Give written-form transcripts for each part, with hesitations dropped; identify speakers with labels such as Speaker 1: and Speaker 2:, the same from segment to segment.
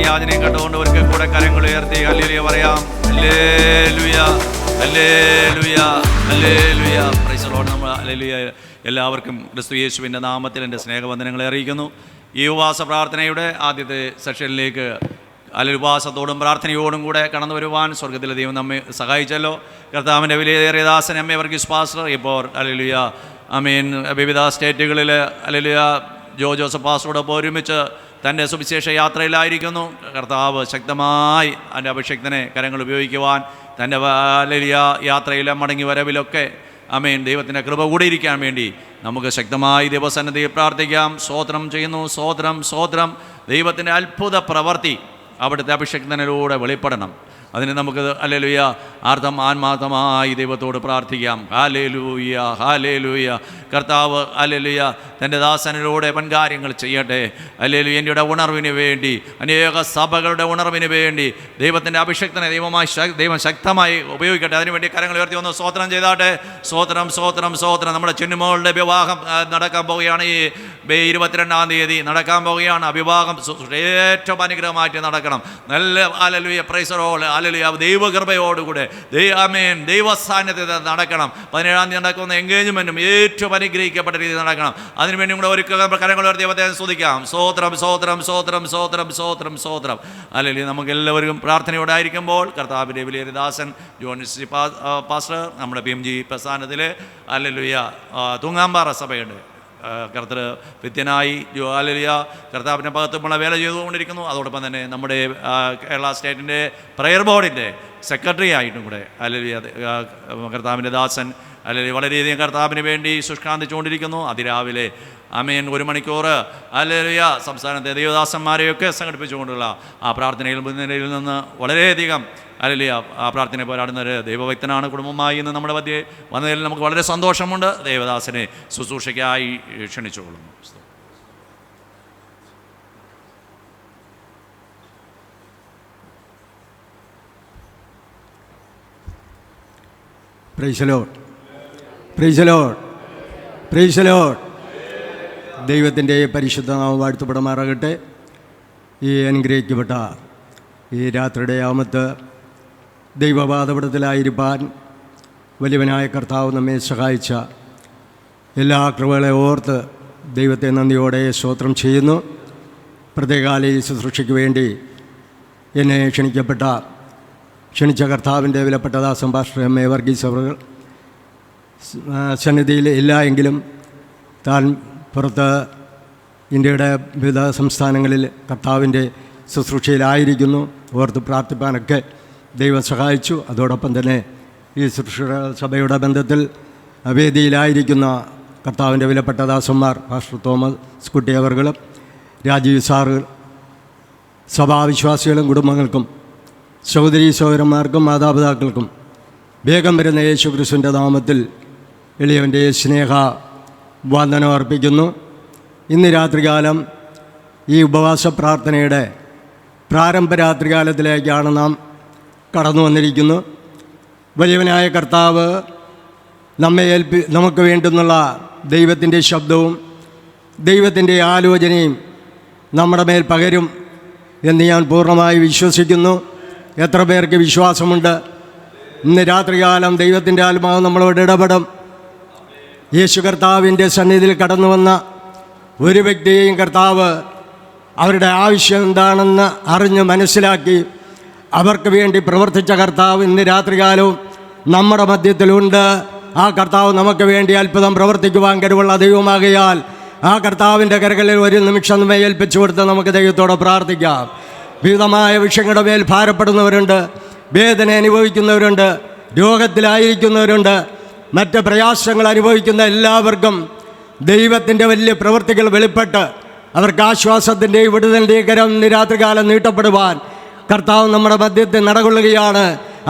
Speaker 1: യാചനയും കേട്ടുകൊണ്ട് ഒരിക്കൽ കൂടെ കരങ്ങൾ ഉയർത്തി ഹല്ലേലൂയ പറയാം. Hallelujah, hallelujah, hallelujah. Praise the Lord. നമ്മൾ ഹല്ലേലൂയ എല്ലാവർക്കും ക്രിസ്തു യേശുവിൻ്റെ നാമത്തിൽ എൻ്റെ സ്നേഹവന്ദനങ്ങളെ അറിയിക്കുന്നു. ഈ ഉപവാസ പ്രാർത്ഥനയുടെ ആദ്യത്തെ സെഷനിലേക്ക് ഉപവാസത്തോടും പ്രാർത്ഥനയോടും കൂടെ കടന്നു വരുവാൻ സ്വർഗത്തിലെ ദൈവം നമ്മെ സഹായിച്ചല്ലോ. കർത്താവിൻ്റെ വിലയേറിയ ദാസൻ എം എ വർഗീസ് പാസ്റ്റർ ഇപ്പോൾ ഹല്ലേലൂയ വിവിധ സ്റ്റേറ്റുകളിൽ ഹല്ലേലൂയ ജോസഫ് പാസ്റ്ററോടൊപ്പം ഒരുമിച്ച് തൻ്റെ സുവിശേഷ യാത്രയിലായിരിക്കുന്നു. കർത്താവ് ശക്തമായി അതിൻ്റെ അഭിഷേകത്തിനെ കരങ്ങൾ ഉപയോഗിക്കുവാൻ തൻ്റെ ഹല്ലേലൂയ യാത്രയിലെ മടങ്ങി വരവിലൊക്കെ ദൈവത്തിൻ്റെ കൃപ കൂടിയിരിക്കാൻ വേണ്ടി നമുക്ക് ശക്തമായി ദൈവസന്നിധിയിൽ പ്രാർത്ഥിക്കാം. സ്തോത്രം ചെയ്യുന്നു. സ്തോത്രം, സ്തോത്രം. ദൈവത്തിൻ്റെ അത്ഭുത പ്രവൃത്തി അവിടുത്തെ അഭിഷേകത്തിനിലൂടെ വെളിപ്പെടണം. അതിന് നമുക്ക് ഹല്ലേലൂയ ആത്മാർത്ഥമായി ദൈവത്തോട് പ്രാർത്ഥിക്കാം. Hallelujah, hallelujah. കർത്താവ് ഹല്ലേലൂയ തൻ്റെ ദാസനിലൂടെ വൻകാര്യങ്ങൾ ചെയ്യട്ടെ. ഹല്ലേലൂയ. എൻ്റെ ഉണർവിന് വേണ്ടി, അനേക സഭകളുടെ ഉണർവിന് വേണ്ടി ദൈവത്തിൻ്റെ അഭിഷേകത്തിനെ ദൈവം ശക്തമായി ഉപയോഗിക്കട്ടെ. അതിനുവേണ്ടി കരങ്ങൾ ഉയർത്തി ഒന്ന് സ്തോത്രം ചെയ്താട്ടെ. സ്തോത്രം, സ്തോത്രം, സ്തോത്രം. നമ്മുടെ ചിന്നുമോളുടെ വിവാഹം നടക്കാൻ പോവുകയാണ്. ഈ മെയ് 22-ാം തീയതി നടക്കാൻ പോവുകയാണ്. വിവാഹം ഏറ്റവും അനുഗ്രഹമായിട്ട് നടക്കണം. നല്ല hallelujah, praise the Lord, hallelujah. ദൈവകൃപയോടുകൂടെ ദൈവസാന്നിധ്യത്തിൽ നടക്കണം. 17-ാം തീയതി നടക്കുന്ന എൻഗേജ്മെൻറ്റും ഏറ്റവും അനുഗ്രഹിക്കപ്പെട്ട രീതിയിൽ നടക്കണം. അതിനുവേണ്ടി കൂടെ ഒരിക്കൽ കരങ്ങൾ ഉയർത്തി ദൈവത്തെ സ്തുതിക്കാം. സ്തോത്രം, സ്തോത്രം, സ്തോത്രം, സ്തോത്രം, സ്തോത്രം, സ്തോത്രം. ഹല്ലേലൂയ. നമുക്ക് എല്ലാവർക്കും പ്രാർത്ഥനയോടായിരിക്കുമ്പോൾ കർത്താവിൻ്റെ വിലയേറിയ ദാസൻ ജോൺ പാസ്റ്റർ നമ്മുടെ PMG പ്രസ്ഥാനത്തിൽ ഹല്ലേലൂയ തൂങ്ങാമ്പാറ സഭയുണ്ട് കർത്തൃ വിദ്യനായി ഹല്ലേലൂയ കർത്താവിൻ്റെ ഭാഗത്തുമുള്ള വേല ചെയ്തുകൊണ്ടിരിക്കുന്നു. അതോടൊപ്പം തന്നെ നമ്മുടെ കേരള സ്റ്റേറ്റിൻ്റെ പ്രയർ ബോർഡിൻ്റെ സെക്രട്ടറി ആയിട്ടും കൂടെ ഹല്ലേലൂയ കർത്താവിൻ്റെ ദാസൻ ഹല്ലേലൂയ വളരെയധികം കർത്താവിന് വേണ്ടി ശുഷ്കാന്തിച്ചുകൊണ്ടിരിക്കുന്നു. അതിരാവിലെ 1 മണിക്കൂർ ഹല്ലേലൂയ സംസ്ഥാനത്തെ ദൈവദാസന്മാരെയൊക്കെ സംഘടിപ്പിച്ചുകൊണ്ടുള്ള ആ പ്രാർത്ഥനയിൽ മുൻനിരയിൽ നിന്ന് വളരെയധികം ഹല്ലേലൂയ ആ പ്രാർത്ഥനയെ പോരാടുന്ന ഒരു ദൈവഭക്തനാണ്. കുടുംബമായി ഇന്ന് നമ്മുടെ മധ്യേ വന്നതിൽ നമുക്ക് വളരെ സന്തോഷമുണ്ട്. ദേവദാസനെ ശുശ്രൂഷയ്ക്കായി ക്ഷണിച്ചുകൊള്ളുന്നു.
Speaker 2: Praise the Lord, praise the Lord, praise the Lord. ദൈവത്തിൻ്റെ പരിശുദ്ധ നാമം വാഴ്ത്തപ്പെടുമാറാകട്ടെ. ഈ അനുഗ്രഹിക്കപ്പെട്ട ഈ രാത്രിയുടെ യാമത്ത് ദൈവപാദപീഠത്തിലായിരിക്കാൻ വലിയവനായ കർത്താവ് നമ്മെ സഹായിച്ച എല്ലാ കൃപകളെ ഓർത്ത് ദൈവത്തെ നന്ദിയോടെ സ്തോത്രം ചെയ്യുന്നു. പ്രത്യേകാല ഈ ശുശ്രൂഷയ്ക്ക് വേണ്ടി എന്നെ ക്ഷണിച്ച കർത്താവിൻ്റെ വിലപ്പെട്ട ദാസൻ പാസ്റ്റർ എം എ വർഗീസ് അവർ സന്നിധിയിൽ ഇല്ല എങ്കിലും താൻ പുറത്ത് ഇന്ത്യയുടെ വിവിധ സംസ്ഥാനങ്ങളിൽ കർത്താവിൻ്റെ ശുശ്രൂഷയിലായിരിക്കുന്നു. ഓർത്ത് പ്രാർത്ഥിപ്പാനൊക്കെ ദൈവം സഹായിച്ചു. അതോടൊപ്പം തന്നെ ഈ ശുശ്രൂഷ സഭയുടെ ബന്ധത്തിൽ വേദിയിലായിരിക്കുന്ന കർത്താവിൻ്റെ വിലപ്പെട്ട ദാസന്മാർ പാസ്റ്റർ തോമസ് കുട്ടി അവർകളും രാജീവ് സാറ് സഭാവിശ്വാസികളും കുടുംബങ്ങൾക്കും സഹോദരീ സഹോദരന്മാർക്കും മാതാപിതാക്കൾക്കും വേഗം വരുന്ന യേശു ക്രിസ്തുവിൻ്റെ നാമത്തിൽ എളിയവൻ്റെ സ്നേഹ വന്ദനം അർപ്പിക്കുന്നു. ഇന്ന് രാത്രികാലം ഈ ഉപവാസ പ്രാർത്ഥനയുടെ പ്രാരംഭ രാത്രികാലത്തിലേക്കാണ് നാം കടന്നു വന്നിരിക്കുന്നു. വലിയവനായ കർത്താവ് നമുക്ക് വേണ്ടുന്നുള്ള ദൈവത്തിൻ്റെ ശബ്ദവും ദൈവത്തിൻ്റെ ആലോചനയും നമ്മുടെ മേൽ പകരും എന്ന് ഞാൻ പൂർണ്ണമായി വിശ്വസിക്കുന്നു. എത്ര പേർക്ക് വിശ്വാസമുണ്ട്? ഇന്ന് രാത്രികാലം ദൈവത്തിൻ്റെ ആത്മാവ് നമ്മളോട് ഇടപെടും. യേശു കർത്താവിൻ്റെ സന്നിധിയിൽ കടന്നു വന്ന ഒരു വ്യക്തിയെയും കർത്താവ് അവരുടെ ആവശ്യം എന്താണെന്ന് അറിഞ്ഞ് മനസ്സിലാക്കി അവർക്ക് വേണ്ടി പ്രവർത്തിച്ച കർത്താവ് ഇന്ന് രാത്രികാലവും നമ്മുടെ മധ്യത്തിലുണ്ട്. ആ കർത്താവ് നമുക്ക് വേണ്ടി അത്ഭുതം പ്രവർത്തിക്കുവാൻ കഴിവുള്ള ദൈവമാകയാൽ ആ കർത്താവിൻ്റെ കരകളിൽ ഒരു നിമിഷം നമ്മെ ഏൽപ്പിച്ചു കൊടുത്ത് നമുക്ക് ദൈവത്തോട് പ്രാർത്ഥിക്കാം. വിവിധമായ വിഷയങ്ങളുടെ മേൽ ഭാരപ്പെടുന്നവരുണ്ട്, വേദന അനുഭവിക്കുന്നവരുണ്ട്, രോഗത്തിലായിരിക്കുന്നവരുണ്ട്, മറ്റ് പ്രയാസങ്ങൾ അനുഭവിക്കുന്ന എല്ലാവർക്കും ദൈവത്തിൻ്റെ വലിയ പ്രവൃത്തികൾ വെളിപ്പെട്ട് അവർക്ക് ആശ്വാസത്തിൻ്റെയും വിടുതലിൻ്റെയും കരം ഇന്ന് രാത്രികാലം നീട്ടപ്പെടുവാൻ കർത്താവ് നമ്മുടെ മധ്യത്തിൽ നടകൊള്ളുകയാണ്.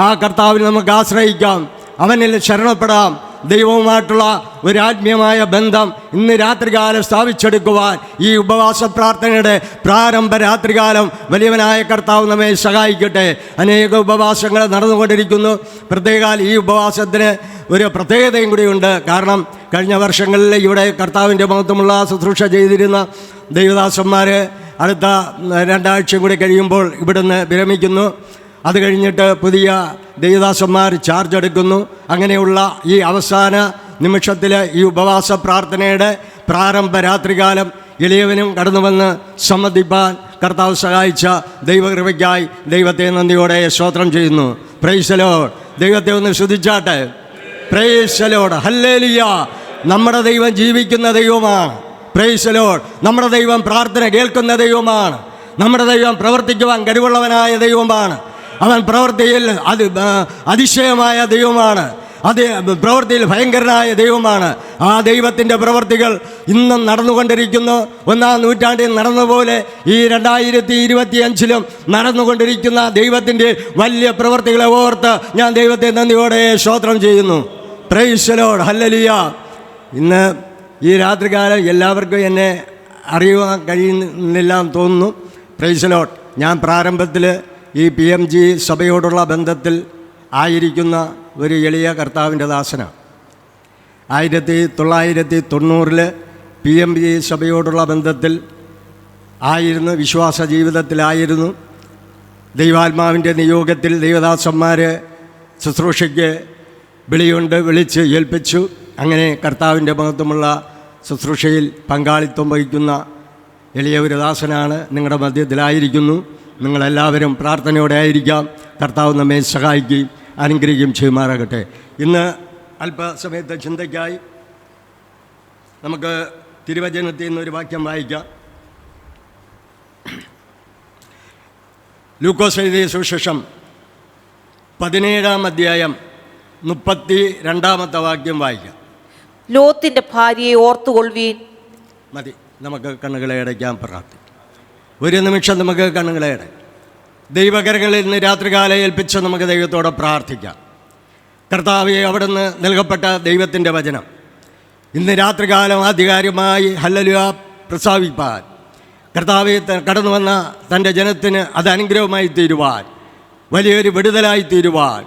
Speaker 2: ആ കർത്താവിൽ നമുക്ക് ആശ്രയിക്കാം, അവനിൽ ശരണപ്പെടാം. ദൈവവുമായിട്ടുള്ള ഒരു ആത്മീയമായ ബന്ധം ഇന്ന് രാത്രികാലം സ്ഥാപിച്ചെടുക്കുവാൻ ഈ ഉപവാസ പ്രാർത്ഥനയുടെ പ്രാരംഭ രാത്രികാലം വലിയവനായ കർത്താവ് നമ്മെ സഹായിക്കട്ടെ. അനേക ഉപവാസങ്ങൾ നടന്നുകൊണ്ടിരിക്കുന്നു. പ്രത്യേകാൽ ഈ ഉപവാസത്തിന് ഒരു പ്രത്യേകതയും കൂടിയുണ്ട്. കാരണം കഴിഞ്ഞ വർഷങ്ങളിൽ ഇവിടെ കർത്താവിൻ്റെ മഹത്വമുള്ള ശുശ്രൂഷ ചെയ്തിരുന്ന ദൈവദാസന്മാർ അടുത്ത 2 ആഴ്ചയും കൂടി കഴിയുമ്പോൾ ഇവിടുന്ന് വിരമിക്കുന്നു. അത് കഴിഞ്ഞിട്ട് പുതിയ ദേവദാസന്മാർ ചാർജ് എടുക്കുന്നു. അങ്ങനെയുള്ള ഈ അവസാന നിമിഷത്തിൽ ഈ ഉപവാസ പ്രാർത്ഥനയുടെ പ്രാരംഭ രാത്രികാലം എളിയവനും കടന്നു വന്ന് സംബന്ധിപ്പാൻ കർത്താവ് സഹായിച്ച ദൈവകൃപയ്ക്കായി ദൈവത്തെ നന്ദിയോടെ സ്തോത്രം ചെയ്യുന്നു. Praise the Lord. ദൈവത്തെ ഒന്ന് സ്തുതിച്ചാട്ടെ. Praise the Lord. ഹല്ലേലൂയ. നമ്മുടെ ദൈവം ജീവിക്കുന്ന ദൈവമാണ്. Praise the Lord. നമ്മുടെ ദൈവം പ്രാർത്ഥന കേൾക്കുന്ന ദൈവമാണ്. നമ്മുടെ ദൈവം പ്രവർത്തിക്കുവാൻ കഴിവുള്ളവനായ ദൈവമാണ്. അവൻ പ്രവൃത്തിയിൽ അതിശയമായ ദൈവമാണ്. അത് പ്രവൃത്തിയിൽ ഭയങ്കരനായ ദൈവമാണ്. ആ ദൈവത്തിൻ്റെ പ്രവൃത്തികൾ ഇന്നും നടന്നുകൊണ്ടിരിക്കുന്നു. 1-ാം നൂറ്റാണ്ടിൽ നടന്നപോലെ ഈ 2025 നടന്നുകൊണ്ടിരിക്കുന്ന ദൈവത്തിൻ്റെ വലിയ പ്രവൃത്തികളെ ഓർത്ത് ഞാൻ ദൈവത്തെ നന്ദിയോടെ സ്തോത്രം ചെയ്യുന്നു. Praise the Lord. ഹല്ലേലൂയ. ഇന്ന് ഈ രാത്രികാലം എല്ലാവർക്കും എന്നെ അറിയുവാൻ കഴിയുന്നില്ല എന്ന് തോന്നുന്നു. Price the Lord. ഞാൻ പ്രാരംഭത്തിൽ ഈ PMG സഭയോടുള്ള ബന്ധത്തിൽ ആയിരിക്കുന്ന ഒരു എളിയ കർത്താവിൻ്റെ ദാസനാണ്. 1990 PMG സഭയോടുള്ള ബന്ധത്തിൽ ആയിരുന്നു, വിശ്വാസ ജീവിതത്തിലായിരുന്നു. ദൈവാത്മാവിൻ്റെ നിയോഗത്തിൽ ദൈവദാസന്മാർ ശുശ്രൂഷയ്ക്ക് വിളിച്ച് ഏൽപ്പിച്ചു. അങ്ങനെ കർത്താവിൻ്റെ മഹത്വമുള്ള ശുശ്രൂഷയിൽ പങ്കാളിത്തം വഹിക്കുന്ന എളിയ ഒരു ദാസനാണ്. നിങ്ങളുടെ മധ്യത്തിലായിരിക്കുന്നു. നിങ്ങളെല്ലാവരും പ്രാർത്ഥനയോടെ ആയിരിക്കാം. കർത്താവ് നമ്മെ സഹായിക്കുകയും അനുഗ്രഹിക്കുകയും ചെയ്യുമാറാകട്ടെ. ഇന്ന് അല്പസമയത്തെ ചിന്തയ്ക്കായി നമുക്ക് തിരുവചനത്തിൽ നിന്നൊരു വാക്യം വായിക്കാം. ലൂക്കോസ് എഴുതിയ സുവിശേഷം 17-ാം അധ്യായം 32-ാമത്തെ വാക്യം വായിക്കാം.
Speaker 3: ലോത്തിന്റെ ഭാര്യയെ ഓർത്തുകൊള്ളുവീൻ.
Speaker 2: മതി, നമുക്ക് കണ്ണുകളെ അടയ്ക്കാൻ പ്രാർത്ഥിക്കാം. ഒരു നിമിഷം നമുക്ക് കണ്ണുകളെ അടയ്ക്കാം. ദൈവകരങ്ങളിൽ നിന്ന് രാത്രികാലം ഏൽപ്പിച്ച് നമുക്ക് ദൈവത്തോടെ പ്രാർത്ഥിക്കാം. കർത്താവെ, അവിടുന്ന് നൽകപ്പെട്ട ദൈവത്തിൻ്റെ വചനം ഇന്ന് രാത്രികാലം ആധികാരികമായി ഹല്ലേലൂയ പ്രസ്താവിപ്പാൻ കർത്താവെ കടന്നു വന്ന തൻ്റെ ജനത്തിന് അത് അനുഗ്രഹമായി തീരുവാൻ, വലിയൊരു വിടുതലായി തീരുവാൻ,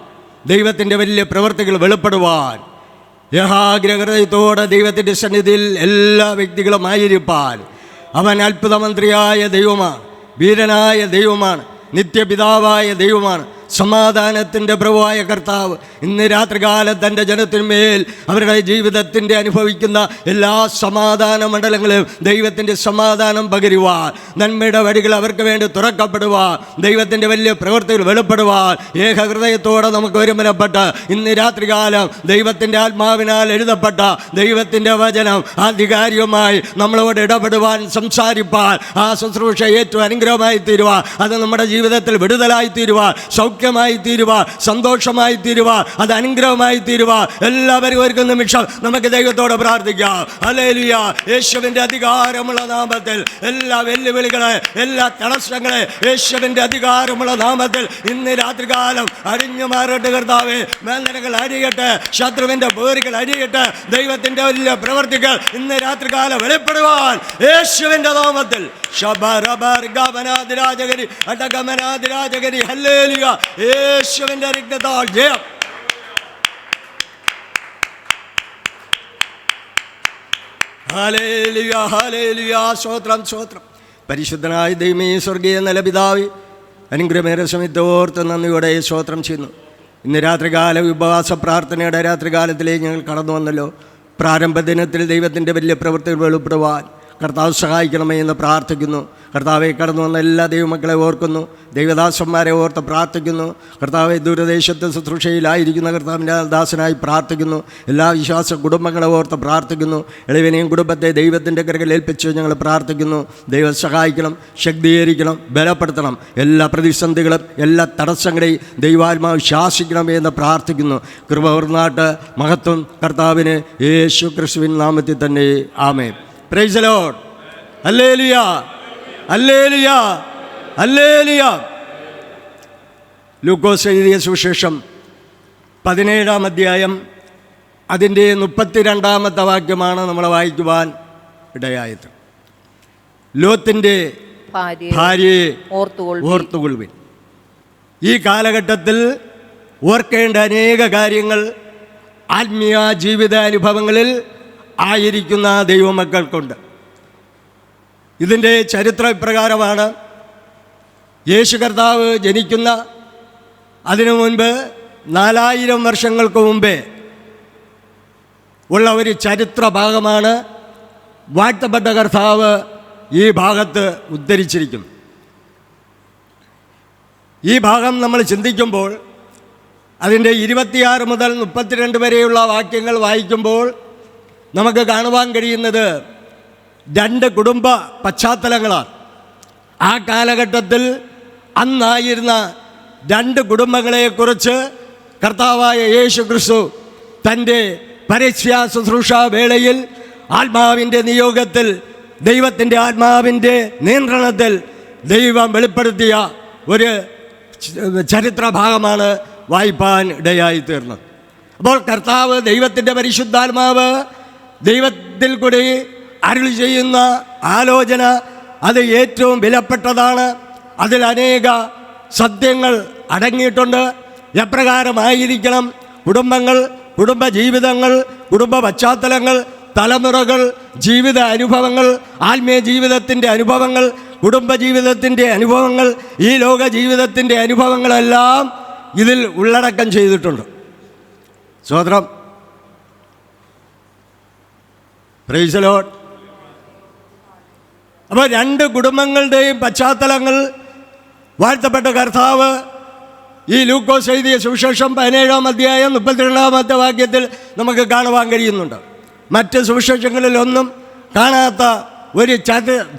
Speaker 2: ദൈവത്തിൻ്റെ വലിയ പ്രവൃത്തികൾ വെളിപ്പെടുവാൻ, യഥാഗ്രഹൃദയത്തോടെ ദൈവത്തിൻ്റെ സന്നിധിയിൽ എല്ലാ വ്യക്തികളും ആയിരിക്കാൻ അവൻ അത്ഭുതമന്ത്രിയായ ദൈവമാണ്, വീരനായ ദൈവമാണ്, നിത്യപിതാവായ ദൈവമാണ്, സമാധാനത്തിൻ്റെ പ്രഭുവായ കർത്താവ് ഇന്ന് രാത്രികാലം തൻ്റെ ജനത്തിന്മേൽ അവരുടെ ജീവിതത്തിൻ്റെ അനുഭവിക്കുന്ന എല്ലാ സമാധാന മണ്ഡലങ്ങളും ദൈവത്തിൻ്റെ സമാധാനം പകരുവാൻ, നന്മയുടെ വഴികൾ അവർക്ക് വേണ്ടി തുറക്കപ്പെടുവാൻ, ദൈവത്തിൻ്റെ വലിയ പ്രവൃത്തികൾ വെളിപ്പെടുവാൻ ഏകഹൃദയത്തോടെ നമുക്ക് ഒരുമനപ്പെട്ട് ഇന്ന് രാത്രികാലം ദൈവത്തിൻ്റെ ആത്മാവിനാൽ എഴുതപ്പെട്ട ദൈവത്തിൻ്റെ വചനം ആധികാരികമായി നമ്മളോട് ഇടപെടുവാൻ, സംസാരിപ്പാൻ, ആ ശുശ്രൂഷ ഏറ്റവും അനുഗ്രഹമായി തീരുവാൻ, അത് നമ്മുടെ ജീവിതത്തിൽ വിടുതലായി തീരുവാൻ, സൗഖ്യമായി തീരുവാൻ, സന്തോഷമായി തീരുവാൻ, അത് അനുഗ്രഹമായി തീരുവാൻ എല്ലാവരും ഒരു നിമിഷം നമുക്ക് ദൈവത്തോട് പ്രാർത്ഥിക്കാം. ഹല്ലേലൂയ. യേശുവിൻ്റെ അധികാരമുള്ള നാമത്തിൽ എല്ലാ വെല്ലുവിളികളെ, എല്ലാ തടസ്സങ്ങളെ യേശുവിൻ്റെ അധികാരമുള്ള നാമത്തിൽ ഇന്ന് രാത്രികാലം അടിഞ്ഞു മാറട്ടെ. കർത്താവേ, മേഖലകൾ അഴിയട്ടെ, ശത്രുവിൻ്റെ പേരുകൾ അഴിയട്ടെ, ദൈവത്തിൻ്റെ വലിയ പ്രവർത്തികൾ ഇന്ന് രാത്രികാലം വെളിപ്പെടുവാൻ യേശുവിൻ്റെ നാമത്തിൽ. ഹല്ലേലൂയ. യേശുവിൻ്റെ രക്തത്താൽ ജയം. Hallelujah, hallelujah. സ്തോത്രം, സ്തോത്രം. പരിശുദ്ധനായ ദൈവമേ, സ്വർഗീയ നിലപിതാവേ, അനുഗ്രഹമേറെ സമയത്ത് ഓർത്ത് നന്ദിയോടെ സ്തോത്രം ചെയ്യുന്നു. ഇന്ന് രാത്രികാല ഉപവാസ പ്രാർത്ഥനയുടെ രാത്രികാലത്തിലേക്ക് ഞങ്ങൾ കടന്നു വന്നല്ലോ. പ്രാരംഭ ദിനത്തിൽ ദൈവത്തിൻ്റെ വലിയ പ്രവൃത്തികൾ വെളിപ്പെടുവാൻ കർത്താവ് സഹായിക്കണമേ എന്ന് പ്രാർത്ഥിക്കുന്നു. കർത്താവെ, കടന്നു വന്ന എല്ലാ ദൈവമക്കളെ ഓർക്കുന്നു, ദൈവദാസന്മാരെ ഓർത്ത് പ്രാർത്ഥിക്കുന്നു. കർത്താവെ, ദൂരദേശത്ത് ശുശ്രൂഷയിലായിരിക്കുന്ന കർത്താവിൻ്റെ ദാസനായി പ്രാർത്ഥിക്കുന്നു. എല്ലാ വിശ്വാസ കുടുംബങ്ങളെ ഓർത്ത് പ്രാർത്ഥിക്കുന്നു. എളിവനെയും കുടുംബത്തെ ദൈവത്തിൻ്റെ കരങ്ങളിൽ ഏൽപ്പിച്ച് ഞങ്ങൾ പ്രാർത്ഥിക്കുന്നു. ദൈവം സഹായിക്കണം, ശക്തീകരിക്കണം, ബലപ്പെടുത്തണം. എല്ലാ പ്രതിസന്ധികളും, എല്ലാ തടസ്സങ്ങളെയും ദൈവാത്മാവ് ശാസിക്കണമേ എന്ന് പ്രാർത്ഥിക്കുന്നു. കൃപ ഉയർന്നാട്ട് മഹത്വം കർത്താവിന് യേശു ക്രിസ്തുവിൻ നാമത്തിൽ തന്നെ. Amen. Praise the Lord. Hallelujah, hallelujah, hallelujah. ലൂക്കോസ് എഴുതിയ സുവിശേഷം 17-ാം അധ്യായം അതിൻ്റെ 32-ാമത്തെ വാക്യമാണ് നമ്മൾ വായിക്കുവാൻ ഇടയായത്. ലോത്തിൻ്റെ ഭാര്യയെ ഓർത്തുകൊള്ളുവിൻ. ഈ കാലഘട്ടത്തിൽ ഓർക്കേണ്ട അനേക കാര്യങ്ങൾ ആത്മീയ ജീവിതാനുഭവങ്ങളിൽ ആയിരിക്കുന്ന ദൈവമക്കൾക്കുണ്ട്. ഇതിൻ്റെ ചരിത്ര ഇപ്രകാരമാണ്. യേശു കർത്താവ് ജനിക്കുന്ന അതിനു മുൻപ് 4000 വർഷങ്ങൾക്ക് മുമ്പേ ഉള്ള ഒരു ചരിത്ര ഭാഗമാണ് വാഴ്ത്തപ്പെട്ട കർത്താവ് ഈ ഭാഗത്ത് ഉദ്ധരിച്ചിരിക്കുന്നു. ഈ ഭാഗം നമ്മൾ ചിന്തിക്കുമ്പോൾ അതിൻ്റെ 26 മുതൽ 32 വരെയുള്ള വാക്യങ്ങൾ വായിക്കുമ്പോൾ നമുക്ക് കാണുവാൻ കഴിയുന്നത് 2 കുടുംബ പശ്ചാത്തലങ്ങളാണ്. ആ കാലഘട്ടത്തിൽ അന്നായിരുന്ന 2 കുടുംബങ്ങളെക്കുറിച്ച് കർത്താവായ യേശു ക്രിസ്തു തൻ്റെ പരസ്യ ശുശ്രൂഷാ വേളയിൽ ആത്മാവിൻ്റെ നിയോഗത്തിൽ, ദൈവത്തിൻ്റെ ആത്മാവിൻ്റെ നിയന്ത്രണത്തിൽ ദൈവം വെളിപ്പെടുത്തിയ ഒരു ചരിത്ര ഭാഗമാണ് വായിപ്പാൻ ഇടയായി തീർന്നത്. അപ്പോൾ കർത്താവ്, ദൈവത്തിൻ്റെ പരിശുദ്ധാത്മാവ് ദൈവത്തിൽ കൂടി അരുളി ചെയ്യുന്ന ആലോചന അത് ഏറ്റവും വിലപ്പെട്ടതാണ്. അതിൽ അനേക സത്യങ്ങൾ അടങ്ങിയിട്ടുണ്ട്. എപ്രകാരമായിരിക്കണം കുടുംബങ്ങൾ, കുടുംബ ജീവിതങ്ങൾ, കുടുംബ പശ്ചാത്തലങ്ങൾ, തലമുറകൾ, ജീവിത അനുഭവങ്ങൾ, ആത്മീയ ജീവിതത്തിൻ്റെ അനുഭവങ്ങൾ, കുടുംബ ജീവിതത്തിൻ്റെ അനുഭവങ്ങൾ, ഈ ലോക ജീവിതത്തിൻ്റെ അനുഭവങ്ങളെല്ലാം ഇതിൽ ഉള്ളടക്കം ചെയ്തിട്ടുണ്ട്. സ്തോത്രം. Price the Lord. അപ്പോൾ 2 കുടുംബങ്ങളുടെയും പശ്ചാത്തലങ്ങൾ വാഴ്ത്തപ്പെട്ട കർത്താവ് ഈ ലൂക്കോസ് എഴുതിയ സുവിശേഷം 17-ാം അധ്യായം 32-ാമത്തെ വാക്യത്തിൽ നമുക്ക് കാണുവാൻ കഴിയുന്നുണ്ട്. മറ്റ് സുവിശേഷങ്ങളിലൊന്നും കാണാത്ത ഒരു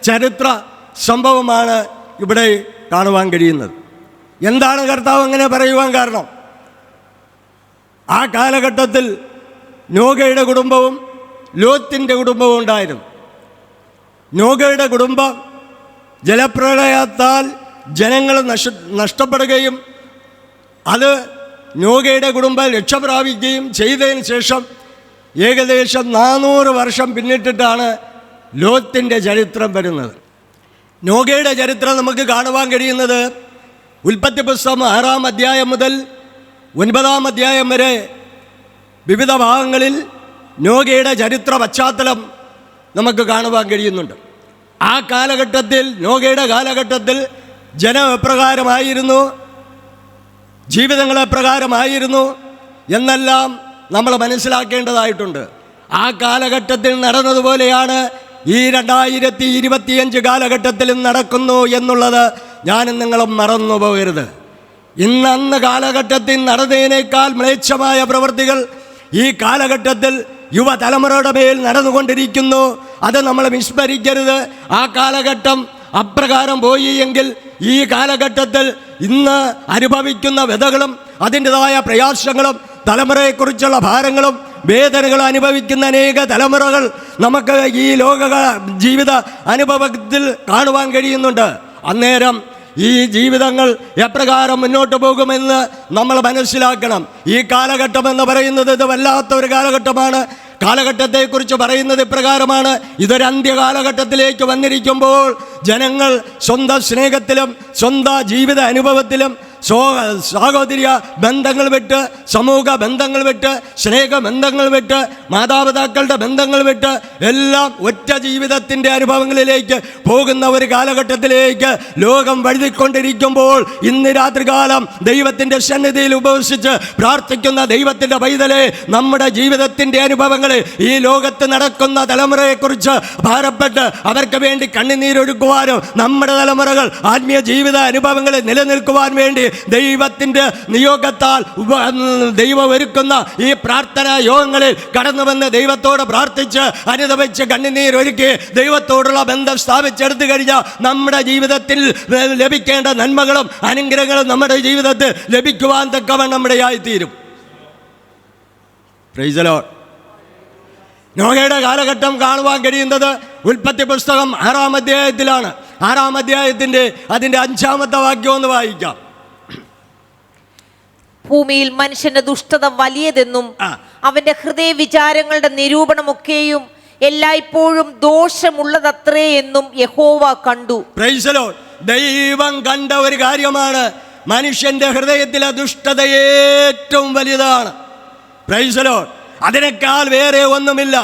Speaker 2: ചരിത്ര സംഭവമാണ് ഇവിടെ കാണുവാൻ കഴിയുന്നത്. എന്താണ് കർത്താവ് അങ്ങനെ പറയുവാൻ കാരണം? ആ കാലഘട്ടത്തിൽ നോഗയുടെ കുടുംബവും ലോത്തിൻ്റെ കുടുംബവും ഉണ്ടായിരുന്നു. നോഗയുടെ കുടുംബം ജലപ്രളയത്താൽ ജനങ്ങൾ നഷ്ടപ്പെടുകയും അത് നോഗയുടെ കുടുംബം രക്ഷപ്രാപിക്കുകയും ചെയ്തതിന് ശേഷം ഏകദേശം 400 വർഷം പിന്നിട്ടിട്ടാണ് ലോത്തിൻ്റെ ചരിത്രം വരുന്നത്. നോഗയുടെ ചരിത്രം നമുക്ക് കാണുവാൻ കഴിയുന്നത് ഉൽപ്പത്തി പുസ്തകം 6-ാം അധ്യായം മുതൽ 9-ാം അധ്യായം വരെ വിവിധ ഭാഗങ്ങളിൽ നോഗയുടെ ചരിത്ര പശ്ചാത്തലം നമുക്ക് കാണുവാൻ കഴിയുന്നുണ്ട്. ആ കാലഘട്ടത്തിൽ, നോഗയുടെ കാലഘട്ടത്തിൽ ജനം എപ്രകാരമായിരുന്നു, ജീവിതങ്ങൾ എപ്രകാരമായിരുന്നു എന്നെല്ലാം നമ്മൾ മനസ്സിലാക്കേണ്ടതായിട്ടുണ്ട്. ആ കാലഘട്ടത്തിൽ നടന്നതുപോലെയാണ് ഈ 2025 കാലഘട്ടത്തിലും നടക്കുന്നു എന്നുള്ളത് ഞാനും നിങ്ങളും മറന്നു പോകരുത്. അന്ന് കാലഘട്ടത്തിൽ നടന്നതിനേക്കാൾ മ്ലേച്ഛമായ പ്രവൃത്തികൾ ഈ കാലഘട്ടത്തിൽ യുവതലമുറയുടെ മേൽ നടന്നുകൊണ്ടിരിക്കുന്നു. അത് നമ്മൾ വിസ്മരിക്കരുത്. ആ കാലഘട്ടം അപ്രകാരം പോയി എങ്കിൽ ഈ കാലഘട്ടത്തിൽ ഇന്ന് അനുഭവിക്കുന്ന വ്യതകളും അതിൻ്റെതായ പ്രയാസങ്ങളും തലമുറയെക്കുറിച്ചുള്ള ഭാരങ്ങളും വേദനകൾ അനുഭവിക്കുന്ന അനേക തലമുറകൾ നമുക്ക് ഈ ലോക ജീവിത അനുഭവത്തിൽ കാണുവാൻ കഴിയുന്നുണ്ട്. അന്നേരം ഈ ജീവിതങ്ങൾ എപ്രകാരം മുന്നോട്ട് പോകുമെന്ന് നമ്മൾ മനസ്സിലാക്കണം. ഈ കാലഘട്ടം എന്ന് പറയുന്നത് ഇത് വല്ലാത്ത ഒരു കാലഘട്ടമാണ്. കാലഘട്ടത്തെക്കുറിച്ച് പറയുന്നത് ഇപ്രകാരമാണ്: ഇതൊരു അന്ത്യകാലഘട്ടത്തിലേക്ക് വന്നിരിക്കുമ്പോൾ ജനങ്ങൾ സ്വന്തം സ്നേഹത്തിലും സ്വന്തം ജീവിത അനുഭവത്തിലും സാഹോദര്യ ബന്ധങ്ങൾ വിട്ട്, സമൂഹ ബന്ധങ്ങൾ വിട്ട്, സ്നേഹബന്ധങ്ങൾ വിട്ട്, മാതാപിതാക്കളുടെ ബന്ധങ്ങൾ വിട്ട് എല്ലാം ഒറ്റ ജീവിതത്തിൻ്റെ അനുഭവങ്ങളിലേക്ക് പോകുന്ന ഒരു കാലഘട്ടത്തിലേക്ക് ലോകം വഴുതിക്കൊണ്ടിരിക്കുമ്പോൾ ഇന്ന് രാത്രികാലം ദൈവത്തിൻ്റെ സന്നിധിയിൽ ഉപവസിച്ച് പ്രാർത്ഥിക്കുന്ന ദൈവത്തിൻ്റെ പൈതലെ, നമ്മുടെ ജീവിതത്തിൻ്റെ അനുഭവങ്ങളെ, ഈ ലോകത്ത് നടക്കുന്ന തലമുറയെക്കുറിച്ച് ഭാരപ്പെട്ട് അവർക്ക് വേണ്ടി കണ്ണുനീരൊഴുക്കുവാനും നമ്മുടെ തലമുറകൾ ആത്മീയ ജീവിത അനുഭവങ്ങളെ നിലനിൽക്കുവാൻ വേണ്ടി ദൈവത്തിൻ്റെ നിയോഗത്താൽ ദൈവം ഒരുക്കുന്ന ഈ പ്രാർത്ഥനാ യോഗങ്ങളിൽ കടന്നു വന്ന് ദൈവത്തോട് പ്രാർത്ഥിച്ച് അനുദപിച്ച് കണ്ണുനീരൊരുക്കി ദൈവത്തോടുള്ള ബന്ധം സ്ഥാപിച്ചെടുത്തു കഴിഞ്ഞാൽ നമ്മുടെ ജീവിതത്തിൽ ലഭിക്കേണ്ട നന്മകളും അനുഗ്രഹങ്ങളും നമ്മുടെ ജീവിതത്തിൽ ലഭിക്കുവാൻ തക്കവണ്ണം നമ്മുടെ ആയിത്തീരും. Price the Lord. നോഹയുടെ കാലഘട്ടം കാണുവാൻ കഴിയുന്നത് ഉൽപ്പത്തി പുസ്തകം 6-ാം അധ്യായത്തിലാണ്. 6-ാം അധ്യായത്തിൻ്റെ അതിൻ്റെ 5-ാമത്തെ വാക്യം ഒന്ന് വായിക്കാം.
Speaker 3: ഭൂമിയിൽ മനുഷ്യന്റെ ദുഷ്ടത വലിയതെന്നും അവന്റെ ഹൃദയ വിചാരങ്ങളുടെ നിരൂപണമൊക്കെയും എല്ലായ്പ്പോഴും ദോഷമുള്ളതത്രേ എന്നും യഹോവ കണ്ടു.
Speaker 2: Price the Lord. ദൈവം കണ്ട ഒരു കാര്യമാണ്, മനുഷ്യന്റെ ഹൃദയത്തിലെ ദുഷ്ടത ഏറ്റവും വലുതാണ്. Price the Lord. അതിനേക്കാൾ വേറെ ഒന്നുമില്ല.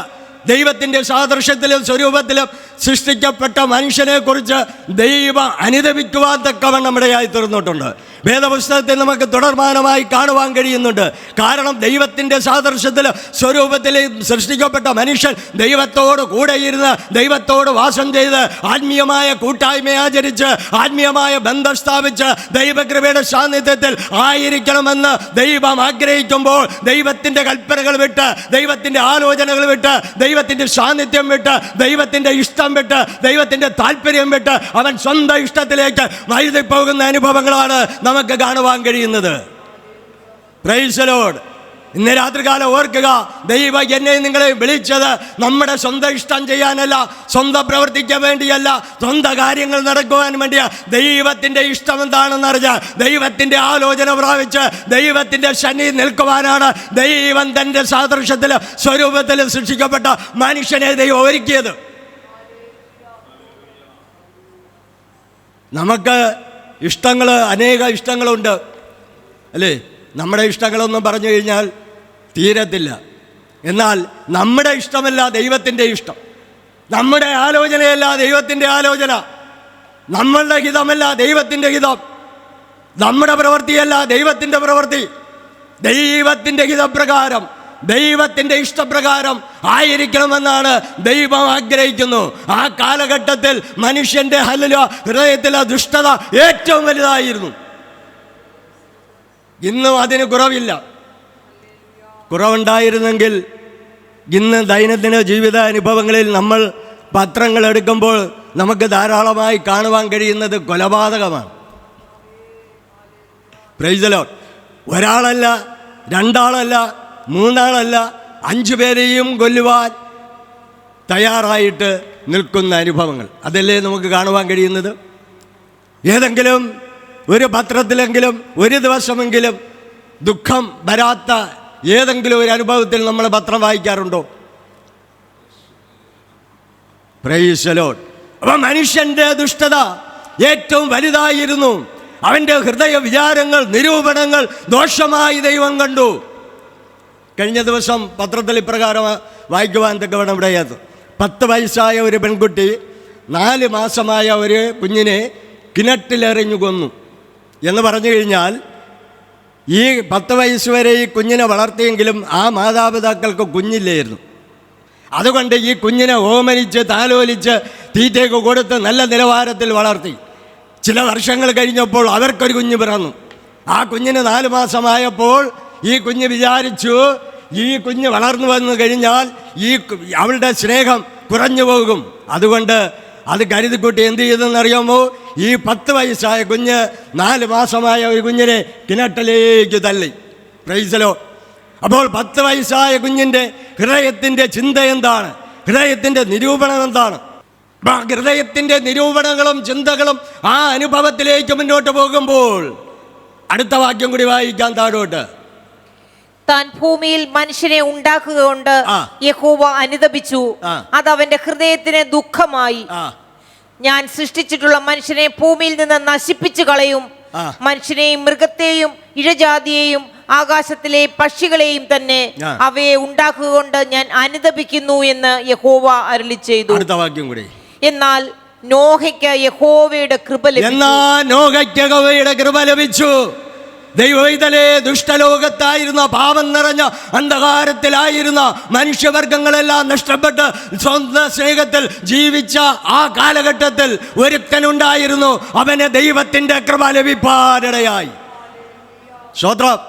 Speaker 2: ദൈവത്തിൻ്റെ സാദൃശ്യത്തിലും സ്വരൂപത്തിലും സൃഷ്ടിക്കപ്പെട്ട മനുഷ്യനെക്കുറിച്ച് ദൈവം അനുദപിക്കുവാൻ തക്കവണ്ണം ഇടയായി തീർന്നിട്ടുണ്ട്. വേദപുസ്തകത്തിൽ നമുക്ക് തുടർമാനമായി കാണുവാൻ കഴിയുന്നുണ്ട്. കാരണം ദൈവത്തിൻ്റെ സാദൃശ്യത്തിലും സ്വരൂപത്തിലും സൃഷ്ടിക്കപ്പെട്ട മനുഷ്യൻ ദൈവത്തോട് കൂടെയിരുന്ന് ദൈവത്തോട് വാസം ചെയ്ത് ആത്മീയമായ കൂട്ടായ്മ ആചരിച്ച് ആത്മീയമായ ബന്ധം സ്ഥാപിച്ച് ദൈവകൃപയുടെ സാന്നിധ്യത്തിൽ ആയിരിക്കണമെന്ന് ദൈവം ആഗ്രഹിക്കുമ്പോൾ ദൈവത്തിൻ്റെ കൽപ്പനകൾ വിട്ട്, ദൈവത്തിൻ്റെ ആലോചനകൾ വിട്ട്, ദൈവത്തിൻ്റെ സാന്നിധ്യം വിട്ട്, ദൈവത്തിൻ്റെ ഇഷ്ടം വിട്ട്, ദൈവത്തിൻ്റെ താല്പര്യം വിട്ട് അവൻ സ്വന്തം ഇഷ്ടത്തിലേക്ക് വഴുതിപ്പോകുന്ന അനുഭവങ്ങളാണ് നമുക്ക് കാണുവാൻ കഴിയുന്നത്. Price the Lord. ഇന്ന് രാത്രികാലം ഓർക്കുക, ദൈവം എന്നെ നിങ്ങളെ വിളിച്ചത് നമ്മുടെ സ്വന്തം ഇഷ്ടം ചെയ്യാനല്ല, സ്വന്തം പ്രവർത്തിക്കാൻ വേണ്ടിയല്ല, സ്വന്തം കാര്യങ്ങൾ നടക്കുവാൻ വേണ്ടിയാ. ദൈവത്തിൻ്റെ ഇഷ്ടം എന്താണെന്ന് അറിഞ്ഞാൽ ദൈവത്തിൻ്റെ ആലോചന പ്രാപിച്ച് ദൈവത്തിൻ്റെ സന്നിധി നിൽക്കുവാനാണ് ദൈവം തൻ്റെ സാദൃശ്യത്തിലും സ്വരൂപത്തിലും സൃഷ്ടിക്കപ്പെട്ട മനുഷ്യനെ ദൈവം ഒരുക്കിയത്. നമുക്ക് ഇഷ്ടങ്ങൾ, അനേക ഇഷ്ടങ്ങളുണ്ട് അല്ലേ? നമ്മുടെ ഇഷ്ടങ്ങളൊന്നും പറഞ്ഞു കഴിഞ്ഞാൽ തീരത്തില്ല. എന്നാൽ നമ്മുടെ ഇഷ്ടമല്ല ദൈവത്തിൻ്റെ ഇഷ്ടം, നമ്മുടെ ആലോചനയല്ല ദൈവത്തിൻ്റെ ആലോചന, നമ്മളുടെ ഹിതമല്ല ദൈവത്തിൻ്റെ ഹിതം, നമ്മുടെ പ്രവൃത്തിയല്ല ദൈവത്തിൻ്റെ പ്രവൃത്തി. ദൈവത്തിൻ്റെ ഹിതപ്രകാരം, ദൈവത്തിൻ്റെ ഇഷ്ടപ്രകാരം ആയിരിക്കണമെന്നാണ് ദൈവം ആഗ്രഹിക്കുന്നു. ആ കാലഘട്ടത്തിൽ മനുഷ്യൻ്റെ ഹൃദയത്തിലെ ദുഷ്ടത ഏറ്റവും വലുതായിരുന്നു. ഇന്നും അതിന് കുറവില്ല. കുറവുണ്ടായിരുന്നെങ്കിൽ ഇന്ന് ദൈനംദിന ജീവിത അനുഭവങ്ങളിൽ നമ്മൾ പത്രങ്ങൾ എടുക്കുമ്പോൾ നമുക്ക് ധാരാളമായി കാണുവാൻ കഴിയുന്നത് കൊലപാതകമാണ്. Praise the Lord. ഒരാളല്ല, രണ്ടാളല്ല, മൂന്നാളല്ല, 5 പേരെയും കൊല്ലുവാൻ തയ്യാറായിട്ട് നിൽക്കുന്ന അനുഭവങ്ങൾ അതല്ലേ നമുക്ക് കാണുവാൻ കഴിയുന്നത്. ഏതെങ്കിലും ഒരു പത്രത്തിലെങ്കിലും ഒരു ദിവസമെങ്കിലും ദുഃഖം വരാത്ത ഏതെങ്കിലും ഒരു അനുഭവത്തിൽ നമ്മൾ പത്രം വായിക്കാറുണ്ടോ? Price the Lord. അപ്പം മനുഷ്യൻ്റെ ദുഷ്ടത ഏറ്റവും വലുതായിരുന്നു. അവൻ്റെ ഹൃദയ വിചാരങ്ങൾ, നിരൂപണങ്ങൾ ദോഷമായി ദൈവം കണ്ടു. കഴിഞ്ഞ ദിവസം പത്രത്തിൽ ഇപ്രകാരം വായിക്കുവാൻ തക്കവണ്ണം ഇടയായത്, 10 വയസ്സായ ഒരു പെൺകുട്ടി 4 മാസമായ ഒരു കുഞ്ഞിനെ കിണറ്റിലെറിഞ്ഞു കൊന്നു എന്ന് പറഞ്ഞു കഴിഞ്ഞാൽ, ഈ 10 വയസ്സ് വരെ ഈ കുഞ്ഞിനെ വളർത്തിയെങ്കിലും ആ മാതാപിതാക്കൾക്ക് കുഞ്ഞില്ലായിരുന്നു. അതുകൊണ്ട് ഈ കുഞ്ഞിനെ ഓമനിച്ച് താലോലിച്ച് തീറ്റയൊക്കെ കൊടുത്ത് നല്ല നിലവാരത്തിൽ വളർത്തി. ചില വർഷങ്ങൾ കഴിഞ്ഞപ്പോൾ അവർക്കൊരു കുഞ്ഞ് പിറന്നു. ആ കുഞ്ഞിന് 4 മാസമായപ്പോൾ ഈ കുഞ്ഞ് വിചാരിച്ചു, ഈ കുഞ്ഞ് വളർന്നു വന്നു കഴിഞ്ഞാൽ അവളുടെ സ്നേഹം കുറഞ്ഞു പോകും. അതുകൊണ്ട് അത് കരുതിക്കൂട്ടി എന്ത് ചെയ്തെന്നറിയാമോ? ഈ 10 വയസ്സായ കുഞ്ഞ് 4 മാസമായ ഒരു കുഞ്ഞിനെ കിണറ്റിലേക്ക് തള്ളി. Price the Lord. അപ്പോൾ 10 വയസ്സായ കുഞ്ഞിൻ്റെ ഹൃദയത്തിൻ്റെ ചിന്ത എന്താണ്? ഹൃദയത്തിൻ്റെ നിരൂപണം എന്താണ്? ഹൃദയത്തിൻ്റെ നിരൂപണങ്ങളും ചിന്തകളും ആ അനുഭവത്തിലേക്ക് മുന്നോട്ട് പോകുമ്പോൾ അടുത്ത വാക്യം കൂടി വായിക്കാൻ താഴോട്ട്.
Speaker 3: താൻ ഭൂമിയിൽ മനുഷ്യനെ ഉണ്ടാക്കുക കൊണ്ട് യഹോവ അനുതപിച്ചു, അത് അവന്റെ ഹൃദയത്തിന് ദുഃഖമായി. ഞാൻ സൃഷ്ടിച്ചിട്ടുള്ള മനുഷ്യനെ ഭൂമിയിൽ നിന്ന് നശിപ്പിച്ചു കളയും, മനുഷ്യനെയും മൃഗത്തെയും ഇഴജാതിയെയും ആകാശത്തിലെ പക്ഷികളെയും തന്നെ അവയെ ഉണ്ടാക്കുക കൊണ്ട് ഞാൻ അനുതപിക്കുന്നു എന്ന് യഹോവ അരുളി ചെയ്തു.
Speaker 2: അടുത്ത വാക്യം കൂടി.
Speaker 3: എന്നാൽ നോഹയ്ക്ക് യഹോവയുടെ കൃപ
Speaker 2: ലഭിച്ചു. ദൈവവൈതലേ, ദുഷ്ടലോകത്തായിരുന്ന, പാപം നിറഞ്ഞ അന്ധകാരത്തിലായിരുന്ന മനുഷ്യവർഗങ്ങളെല്ലാം നഷ്ടപ്പെട്ട് സ്വന്തം സ്നേഹത്തിൽ ജീവിച്ച ആ കാലഘട്ടത്തിൽ ഒരുത്തനുണ്ടായിരുന്നു. അവന് ദൈവത്തിൻ്റെ കൃപ ലഭിപ്പാനിടയായി. സ്തോത്രം,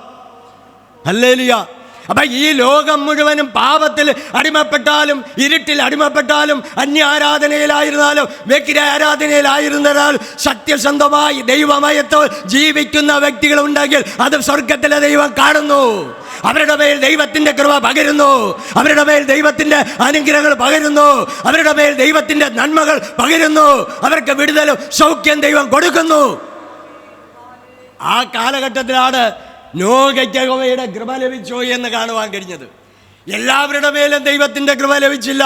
Speaker 2: ഹല്ലേലൂയ. അപ്പൊ ഈ ലോകം മുഴുവനും പാപത്തിൽ അടിമപ്പെട്ടാലും, ഇരുട്ടിൽ അടിമപ്പെട്ടാലും, അന്യാരാധനയിലായിരുന്നാലും, വ്യക്തി ആരാധനയിലായിരുന്നാലും, സത്യസന്ധമായി ദൈവമയത്തിൽ ജീവിക്കുന്ന വ്യക്തികളുണ്ടെങ്കിൽ അത് സ്വർഗത്തിലെ ദൈവം കാണുന്നു. അവരുടെ മേൽ ദൈവത്തിന്റെ കൃപ പകരുന്നു, അവരുടെ മേൽ ദൈവത്തിന്റെ അനുഗ്രഹങ്ങൾ പകരുന്നു, അവരുടെ മേൽ ദൈവത്തിന്റെ നന്മകൾ പകരുന്നു, അവർക്ക് വിടുതലും സൗഖ്യം ദൈവം കൊടുക്കുന്നു. ആ കാലഘട്ടത്തിലാണ് നോഹയ്ക്ക് യഹോവയുടെ കൃപ ലഭിച്ചു എന്ന് കാണുവാൻ കഴിഞ്ഞത്. എല്ലാവരുടെ മേലും ദൈവത്തിൻ്റെ കൃപ ലഭിച്ചില്ല,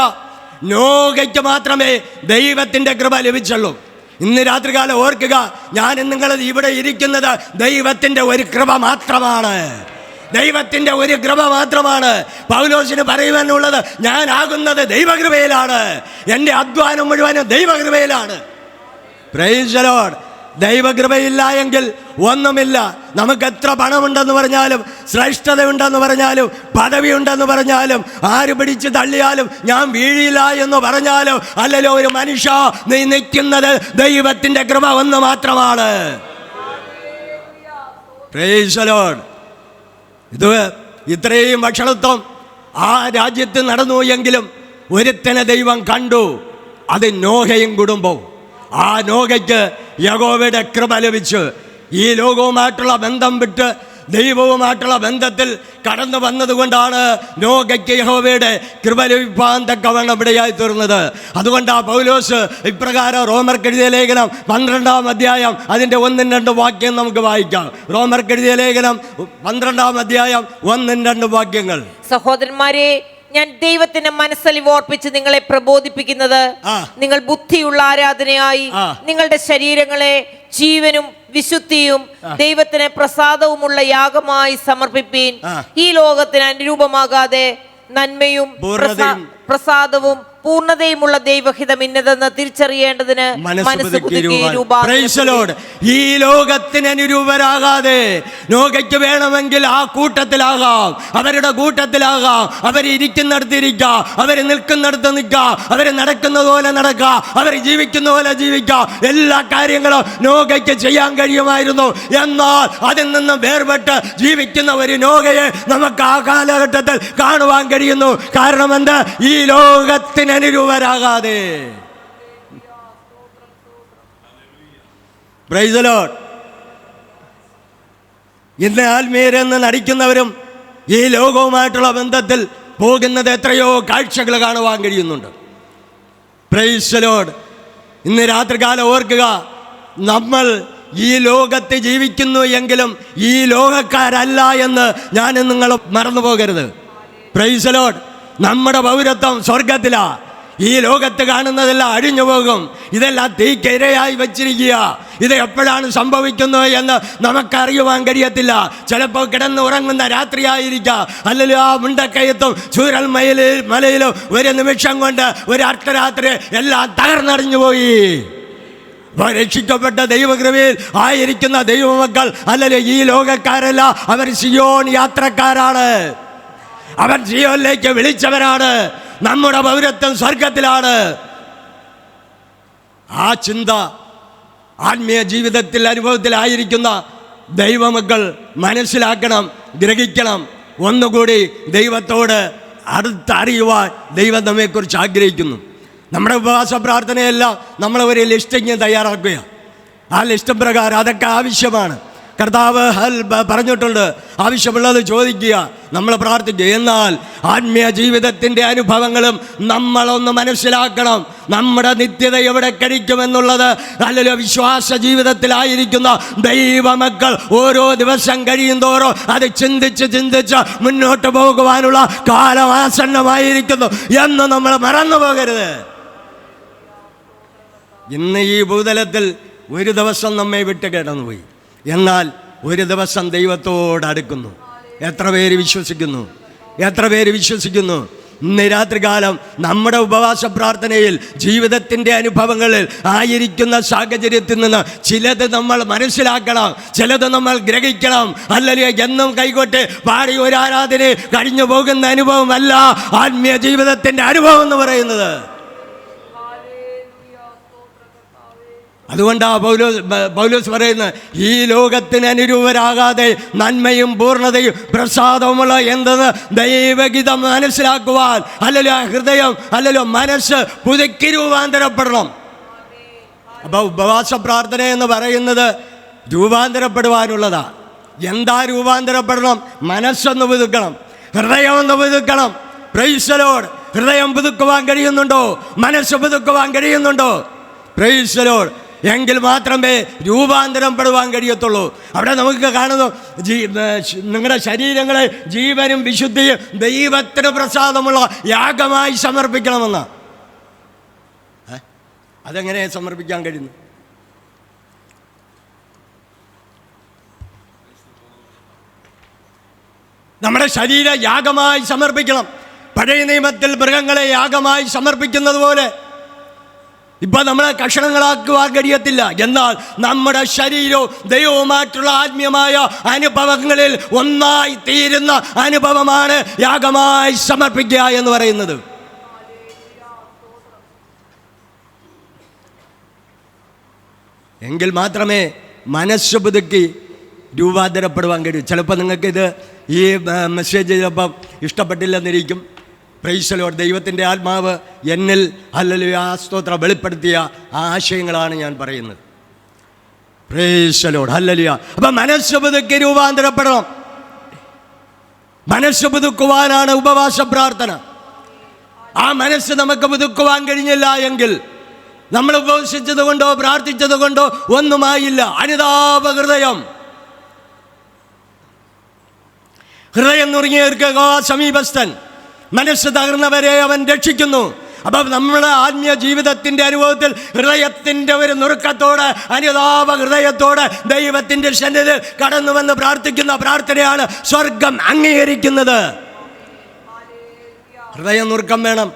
Speaker 2: നോഹയ്ക്ക് മാത്രമേ ദൈവത്തിൻ്റെ കൃപ ലഭിച്ചുള്ളൂ. ഇന്ന് രാത്രികാലം ഓർക്കുക, ഞാൻ നിങ്ങൾ ഇവിടെ ഇരിക്കുന്നത് ദൈവത്തിൻ്റെ ഒരു കൃപ മാത്രമാണ്. ദൈവത്തിന്റെ ഒരു കൃപ മാത്രമാണ്. പൗലോസിന് പറയുവാനുള്ളത്, ഞാനാകുന്നത് ദൈവകൃപയിലാണ്, എൻ്റെ അധ്വാനം മുഴുവനും ദൈവകൃപയിലാണ്. Praise the Lord. ദൈവകൃപയില്ല എങ്കിൽ ഒന്നുമില്ല. നമുക്ക് എത്ര പണമുണ്ടെന്ന് പറഞ്ഞാലും, ശ്രേഷ്ഠതയുണ്ടെന്ന് പറഞ്ഞാലും, പദവി ഉണ്ടെന്ന് പറഞ്ഞാലും, ആര് പിടിച്ച് തള്ളിയാലും ഞാൻ വീഴില്ല എന്ന് പറഞ്ഞാലും, അല്ലല്ലോ ഒരു മനുഷ്യ, നീ നിൽക്കുന്നത് ദൈവത്തിന്റെ കൃപ ഒന്ന് മാത്രമാണ്. Price the Lord. ഇത് ഇത്രയും ഭക്ഷണത്വം ആ രാജ്യത്ത് നടന്നു എങ്കിലും ഒരുത്തനെ ദൈവം കണ്ടു, അത് നോഹയും കുടുംബവും. ആ നോഹയ്ക്ക് യഹോവയുടെ കൃപ ലഭിച്ചു. ഈ ലോകവുമായിട്ടുള്ള ബന്ധം വിട്ട് ദൈവവുമായിട്ടുള്ള ബന്ധത്തിൽ കടന്നു വന്നതുകൊണ്ടാണ് നോഹയ്ക്ക് യഹോവയുടെ കൃപ ലഭിപ്പാൻ തക്കവണ്ണം ഇടയായി തീർന്നത്. അതുകൊണ്ടാണ് പൗലോസ് ഇപ്രകാരം റോമർക്കെഴുതിയ ലേഖനം 12-ാം അധ്യായം അതിൻ്റെ 1-2 വാക്യം നമുക്ക് വായിക്കാം. റോമർക്കെഴുതിയ ലേഖനം 12-ാം അധ്യായം 1-2 വാക്യങ്ങൾ.
Speaker 3: സഹോദരന്മാരെ, ഞാൻ ദൈവത്തിന്റെ മനസ്സലിവ് ഓർപ്പിച്ച് നിങ്ങളെ പ്രബോധിപ്പിക്കുന്നത്, നിങ്ങൾ ബുദ്ധിയുള്ള ആരാധനയായി നിങ്ങളുടെ ശരീരങ്ങളെ ജീവനും വിശുദ്ധിയും ദൈവത്തിന് പ്രസാദവുമുള്ള യാഗമായി സമർപ്പിപ്പീൻ. ഈ ലോകത്തിന് അനുരൂപമാകാതെ നന്മയും പ്രസാദവും പൂർണ്ണതയുമുള്ള ദൈവഹിതം ഇന്നതെന്ന് തിരിച്ചറിയേണ്ടതിന്
Speaker 2: ഈ ലോകത്തിന് അനുരൂപരാകാതെ നോഹയ്ക്ക് വേണമെങ്കിൽ ആ കൂട്ടത്തിലാകാം, അവരുടെ കൂട്ടത്തിലാകാം, അവരിയ്ക്കുന്നിടത്തിരിക്കാം, അവർ നിൽക്കുന്നിടത്ത് നിൽക്കാം, അവർ നടക്കുന്നത് പോലെ നടക്കാം, അവർ ജീവിക്കുന്ന പോലെ ജീവിക്കാം. എല്ലാ കാര്യങ്ങളും നോഹയ്ക്ക് ചെയ്യാൻ കഴിയുമായിരുന്നു. എന്നാൽ അതിൽ നിന്നും വേർപെട്ട് ജീവിക്കുന്ന ഒരു നോഹയെ നമുക്ക് ആ കാലഘട്ടത്തിൽ കാണുവാൻ കഴിയുന്നു. കാരണം എന്ത്? ഈ ലോകത്തിന് അനുരൂപരാകാതെ. Price the Lord. ഇന്ന് ആത്മീയരെന്ന് നടിക്കുന്നവരും ഈ ലോകവുമായിട്ടുള്ള ബന്ധത്തിൽ പോകുന്നത് എത്രയോ കാഴ്ചകൾ കാണുവാൻ കഴിയുന്നുണ്ട്. Price the Lord. ഇന്ന് രാത്രികാലം ഓർക്കുക, നമ്മൾ ഈ ലോകത്ത് ജീവിക്കുന്നു എങ്കിലും ഈ ലോകക്കാരല്ല എന്ന് ഞാൻ നിങ്ങൾ മറന്നു പോകരുത്. Price the Lord. നമ്മുടെ പൗരത്വം സ്വർഗത്തിലാ. ഈ ലോകത്ത് കാണുന്നതെല്ലാം അഴിഞ്ഞു പോകും. ഇതെല്ലാം തീക്കിരയായി വച്ചിരിക്കുക. ഇത് എപ്പോഴാണ് സംഭവിക്കുന്നത് എന്ന് നമുക്കറിയുവാൻ കഴിയത്തില്ല. ചിലപ്പോൾ കിടന്ന് ഉറങ്ങുന്ന രാത്രിയായിരിക്കാം, അല്ലെങ്കിൽ ആ മുണ്ടക്കയത്തും ചൂരൽ മലയിലും ഒരു നിമിഷം കൊണ്ട് ഒരു അർദ്ധരാത്രി എല്ലാം തകർന്നടിഞ്ഞു പോയി. രക്ഷിക്കപ്പെട്ട ദൈവകൃപയിൽ ആയിരിക്കുന്ന ദൈവമക്കൾ അല്ലല്ലോ ഈ ലോകക്കാരല്ല, അവർ സിയോൻ യാത്രക്കാരാണ്. അവൻ സിയോനിലേക്ക് വിളിച്ചവരാണ്. നമ്മുടെ പൗരത്വം സ്വർഗത്തിലാണ്. ആ ചിന്ത ആത്മീയ ജീവിതത്തിൽ അനുഭവത്തിലായിരിക്കുന്ന ദൈവമക്കൾ മനസ്സിലാക്കണം, ഗ്രഹിക്കണം. ഒന്നുകൂടി ദൈവത്തോട് അടുത്തറിയുവാൻ ദൈവം നമ്മെക്കുറിച്ച് ആഗ്രഹിക്കുന്നു. നമ്മുടെ ഉപവാസ പ്രാർത്ഥനയെല്ലാം നമ്മൾ ഒരു ലിസ്റ്റിങ് തയ്യാറാക്കുക. ആ ലിസ്റ്റ് പ്രകാരം അതൊക്കെ ആവശ്യമാണ്. കർത്താവ് പറഞ്ഞിട്ടുണ്ട്, ആവശ്യമുള്ളത് ചോദിക്കുക, നമ്മൾ പ്രാർത്ഥിക്കുക. എന്നാൽ ആത്മീയ ജീവിതത്തിൻ്റെ അനുഭവങ്ങളും നമ്മളൊന്ന് മനസ്സിലാക്കണം. നമ്മുടെ നിത്യത എവിടെ കഴിക്കുമെന്നുള്ളത് അല്ലല്ലോ വിശ്വാസ ജീവിതത്തിലായിരിക്കുന്ന ദൈവമക്കൾ ഓരോ ദിവസം കഴിയുന്തോറും അത് ചിന്തിച്ച് മുന്നോട്ട് പോകുവാനുള്ള കാലം ആസന്നമായിരിക്കുന്നു എന്ന് നമ്മൾ മറന്നു പോകരുത്. ഇന്ന് ഈ ഭൂതലത്തിൽ ഒരു ദിവസം നമ്മെ വിട്ട് കിടന്നുപോയി, എന്നാൽ ഒരു ദിവസം ദൈവത്തോട് അടുക്കുന്നു. എത്ര പേര് വിശ്വസിക്കുന്നു? എത്ര പേര് വിശ്വസിക്കുന്നു? ഇന്ന് രാത്രികാലം നമ്മുടെ ഉപവാസ പ്രാർത്ഥനയിൽ ജീവിതത്തിൻ്റെ അനുഭവങ്ങളിൽ ആയിരിക്കുന്ന സാഹചര്യത്തിൽ നിന്ന് ചിലത് നമ്മൾ മനസ്സിലാക്കണം, ചിലത് നമ്മൾ ഗ്രഹിക്കണം. അല്ലെങ്കിൽ എന്നും കൈകൊട്ട് പാടി ഒരു ആരാധന കഴിഞ്ഞു പോകുന്ന അനുഭവമല്ല ആത്മീയ ജീവിതത്തിൻ്റെ അനുഭവം എന്ന് പറയുന്നത്. അതുകൊണ്ടാണ് പൗലോസ് പറയുന്നത്, ഈ ലോകത്തിന് അനുരൂപരാകാതെ നന്മയും പൂർണ്ണതയും പ്രസാദവുമുള്ള എന്തെന്ന് ദൈവഗീതം മനസ്സിലാക്കുവാൻ അല്ലല്ലോ ഹൃദയം അല്ലല്ലോ മനസ്സ് പുതുക്കി രൂപാന്തരപ്പെടണം. അപ്പോൾ ഉപവാസ പ്രാർത്ഥന എന്ന് പറയുന്നത് രൂപാന്തരപ്പെടുവാനുള്ളതാ. എന്താ രൂപാന്തരപ്പെടണം? മനസ്സൊന്ന് പുതുക്കണം, ഹൃദയം ഒന്ന് പുതുക്കണം. Price the Lord. ഹൃദയം പുതുക്കുവാൻ കഴിയുന്നുണ്ടോ? മനസ്സ് പുതുക്കുവാൻ കഴിയുന്നുണ്ടോ? Price the Lord. എങ്കിൽ മാത്രമേ രൂപാന്തരം പെടുവാൻ കഴിയത്തുള്ളൂ. അവിടെ നമുക്ക് കാണുന്നു, നിങ്ങളുടെ ശരീരങ്ങളെ ജീവനും വിശുദ്ധിയും ദൈവത്തിന് പ്രസാദമുള്ള യാഗമായി സമർപ്പിക്കണമെന്ന്. അതെങ്ങനെ സമർപ്പിക്കാൻ കഴിയുന്നു? നമ്മുടെ ശരീരം യാഗമായി സമർപ്പിക്കണം. പഴയ നിയമത്തിൽ മൃഗങ്ങളെ യാഗമായി സമർപ്പിക്കുന്നത് പോലെ ഇപ്പൊ നമ്മളെ കഷണങ്ങളാക്കുവാൻ കഴിയത്തില്ല. എന്നാൽ നമ്മുടെ ശരീരവും ദൈവവുമായിട്ടുള്ള ആത്മീയമായ അനുഭവങ്ങളിൽ ഒന്നായി തീരുന്ന അനുഭവമാണ് യാഗമായി സമർപ്പിക്കുക എന്ന് പറയുന്നത്. എങ്കിൽ മാത്രമേ മനസ്സ് പുതുക്കി രൂപാന്തരപ്പെടുവാൻ കഴിയും. ചിലപ്പോൾ നിങ്ങൾക്കിത് ഈ മെസ്സേജ് ചിലപ്പം ഇഷ്ടപ്പെട്ടില്ലെന്നിരിക്കും. Price the Lord. ദൈവത്തിൻ്റെ ആത്മാവ് എന്നിൽ ഹല്ലേലൂയ സ്തോത്രം വെളിപ്പെടുത്തിയ ആശയങ്ങളാണ് ഞാൻ പറയുന്നത്. Price the Lord. ഹല്ലേലൂയ. അപ്പം മനസ്സ് പുതുക്കി രൂപാന്തരപ്പെടണം. മനസ്സ് പുതുക്കുവാനാണ് ഉപവാസ പ്രാർത്ഥന. ആ മനസ്സ് നമുക്ക് പുതുക്കുവാൻ കഴിഞ്ഞില്ല എങ്കിൽ നമ്മൾ ഉപവസിച്ചത് കൊണ്ടോ പ്രാർത്ഥിച്ചത് കൊണ്ടോ ഒന്നുമായില്ല. അനുതാപ ഹൃദയം, ഹൃദയം നുറുങ്ങിയവർക്ക് സമീപസ്ഥൻ, മനസ്സ് തകർന്നവരെ അവൻ രക്ഷിക്കുന്നു. അപ്പം നമ്മുടെ ആത്മീയ ജീവിതത്തിൻ്റെ അനുഭവത്തിൽ ഹൃദയത്തിൻ്റെ ഒരു നുറുക്കത്തോടെ, അനുതാപ ഹൃദയത്തോടെ ദൈവത്തിൻ്റെ സന്നിധിയിൽ കടന്നുവന്ന് പ്രാർത്ഥിക്കുന്ന പ്രാർത്ഥനയാണ് സ്വർഗം അംഗീകരിക്കുന്നത്. ഹൃദയം നുറുക്കം വേണം.